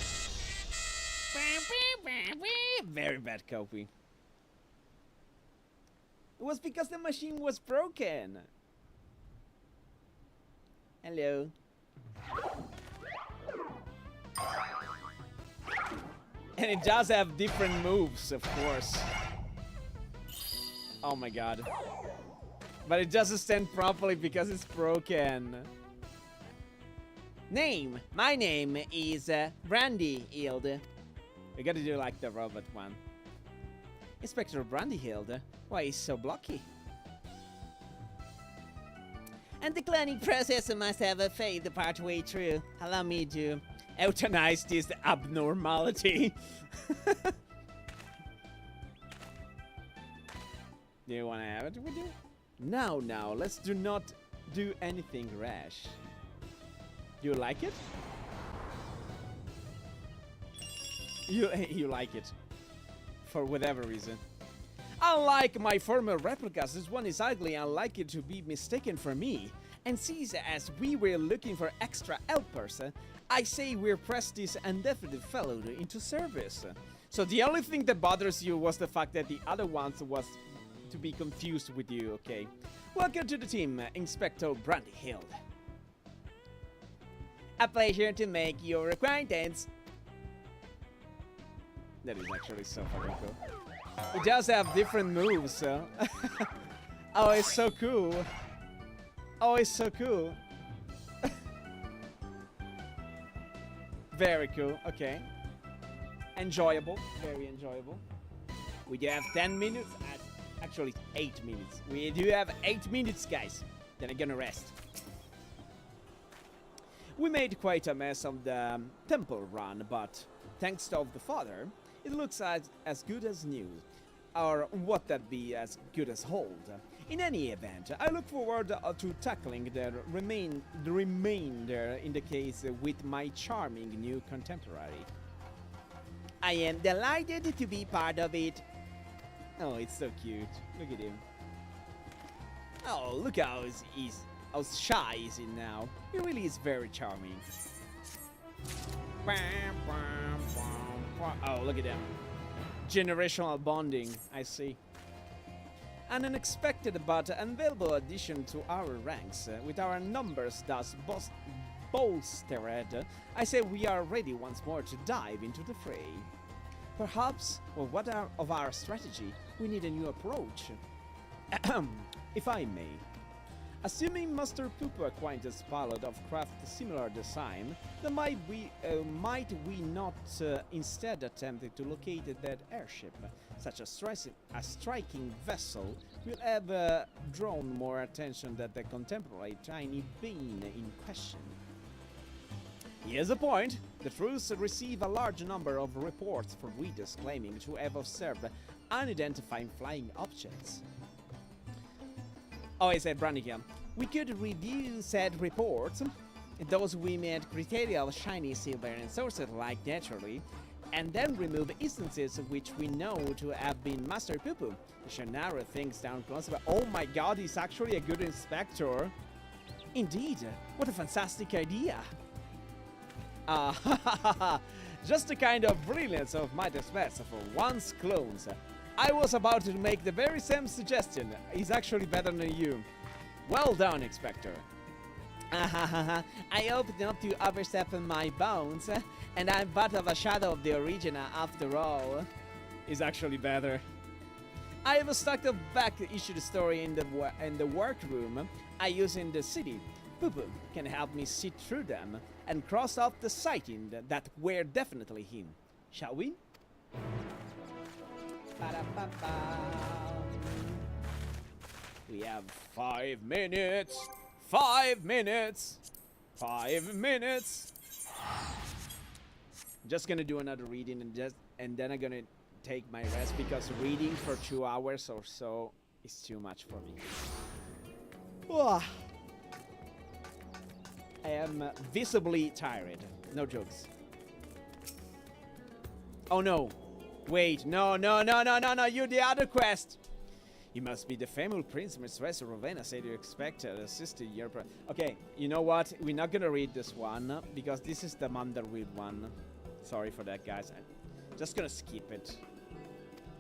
Very bad copy. It was because the machine was broken. Hello. And it does have different moves, of course. Oh my god. But it doesn't stand properly because it's broken. Name. My name is Brandyhild. We gotta do like the robot one. Inspector Brandyhild. Why is so blocky? And the cloning process must have failed partway through. Allow me to euthanize this abnormality. Do you want to have it with you? No, no, let's do not do anything rash. Do you like it? You like it. For whatever reason. Unlike my former replicas, this one is ugly and unlikely to be mistaken for me. And sees as we were looking for extra helpers, I say we're pressed this indefinite fellow into service. So the only thing that bothers you was the fact that the other ones was to be confused with you, okay? Welcome to the team, Inspector Brandyhild. A pleasure to make your acquaintance. That is actually so fucking cool. It does have different moves, so. Oh, it's so cool. Oh, it's so cool. Very cool, okay. Enjoyable, very enjoyable. We do have 10 minutes. Actually, 8 minutes. We do have 8 minutes, guys. Then I'm gonna rest. We made quite a mess on the temple run, but thanks to the father, it looks as good as new. Or what that be as good as old. In any event, I look forward to tackling the remainder in the case with my charming new contemporary. I am delighted to be part of it. Oh, it's so cute. Look at him. Oh, look how how shy is he now. He really is very charming. Oh, look at him. Generational bonding, I see. An unexpected but unavailable addition to our ranks, with our numbers thus bolstered, I say we are ready once more to dive into the fray. Perhaps, for what of our strategy, we need a new approach. If I may. Assuming Master Pooper acquaintance pilot of craft similar design, then might we not instead attempt to locate that airship? Such a striking vessel will have drawn more attention than the contemporary tiny bean in question. Here's a point. The Truce receive a large number of reports from readers claiming to have observed unidentified flying objects. Oh, I said Brannigan. We could review said reports. Those we met criteria of shiny silver and sources like naturally. and then remove instances which we know to have been Master Poo-Poo. We should narrow things down closer. Oh my god, he's actually a good inspector. Indeed, what a fantastic idea. Just the kind of brilliance of my best for once clones. I was about to make the very same suggestion. He's actually better than you. Well done, Inspector. I hope not to overstep my bounds, and I'm but of a shadow of the original after all. Is actually better. I have a stack of back issued story in the workroom I use in the city. Poo-Poo can help me sit through them and cross off the sighting that were definitely him. Shall we? Ba-da-ba-ba. We have 5 minutes. 5 minutes. 5 minutes. Just gonna do another reading and then I'm gonna take my rest because reading for 2 hours or so is too much for me. I am visibly tired. No jokes. Oh no. Wait, no, you're the other quest. You must be the famous Prince Mistress Rowena said you expected assisted your Okay, you know what? We're not gonna read this one because this is the Mandarweed one. Sorry for that, guys. I'm just gonna skip it.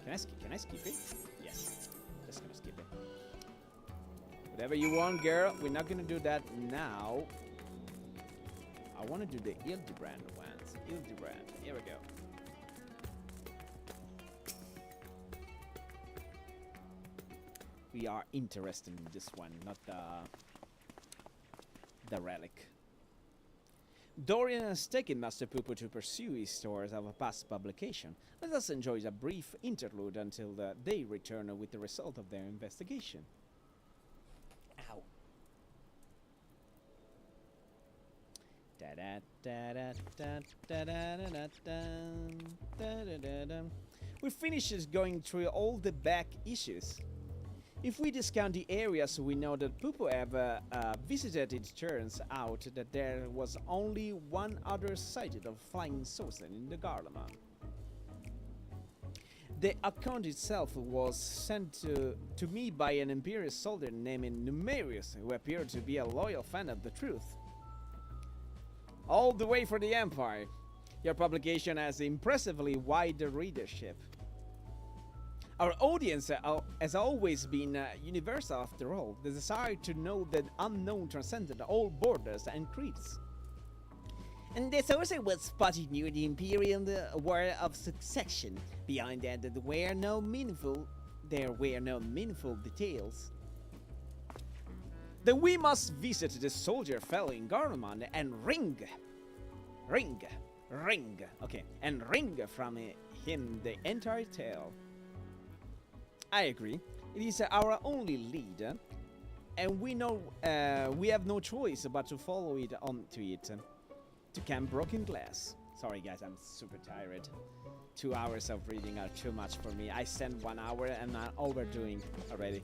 Can I skip it? Yes. Just gonna skip it. Whatever you want, girl. We're not gonna do that now. I wanna do the Hildebrand ones. Hildebrand. Here we go. We are interested in this one, not the relic. Dorian has taken Master Poo-Poo to pursue his stories of a past publication. Let us enjoy a brief interlude until they return with the result of their investigation. Ow. We finished going through all the back issues. If we discount the areas we know that Poo-Poo have visited, it turns out that there was only one other sighted of flying saucer in the Garlemald. The account itself was sent to me by an Imperial soldier named Numerius, who appeared to be a loyal fan of the truth. All the way for the Empire. Your publication has impressively wide readership. Our audience has always been universal after all. The desire to know the unknown transcended all borders and creeds. And the sorcerer was spotted near the Imperial War of Succession. Behind that, there were no meaningful details. Then we must visit the soldier fellow in Garlemald and wring from him the entire tale. I agree. It is our only lead, and we know we have no choice but to follow it on to it, to Camp Broken Glass. Sorry guys, I'm super tired. 2 hours of reading are too much for me. I spent 1 hour and I'm overdoing already.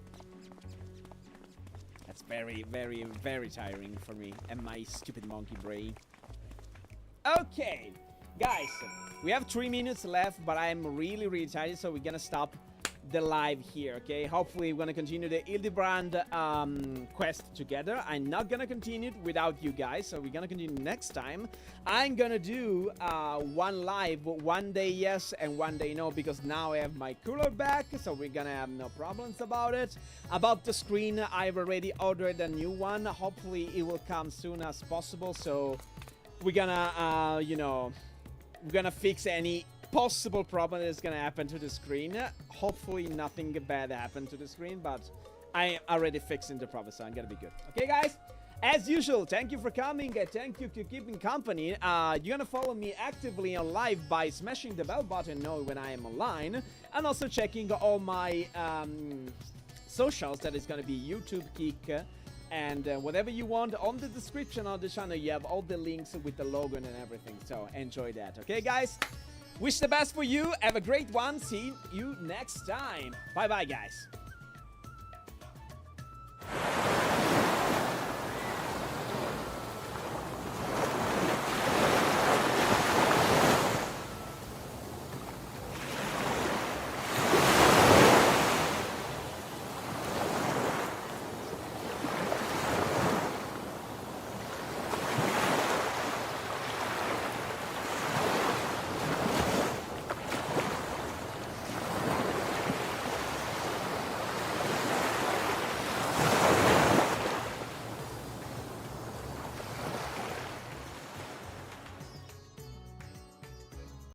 That's very, very, very tiring for me and my stupid monkey brain. Okay, guys, we have 3 minutes left, but I'm really, really tired, so we're gonna stop the live here, okay? Hopefully we're gonna continue the Hildebrand quest together. I'm not gonna continue it without you guys, so we're gonna continue next time. I'm gonna do one live, one day yes and one day no, because now I have my cooler back, so we're gonna have no problems about it. About the screen, I've already ordered a new one. Hopefully it will come soon as possible, so we're gonna, you know, we're gonna fix any possible problem that is gonna happen to the screen. Hopefully nothing bad happened to the screen, but I already fixing the problem, so I'm gonna be good. Okay, guys? As usual, thank you for coming. Thank you for keeping company. You're gonna follow me actively on live by smashing the bell button, know when I am online, and also checking all my socials. That is gonna be YouTube, Kick, and whatever you want on the description of the channel. You have all the links with the logo and everything, so enjoy that. Okay, guys? Wish the best for you. Have a great one. See you next time. Bye-bye, guys.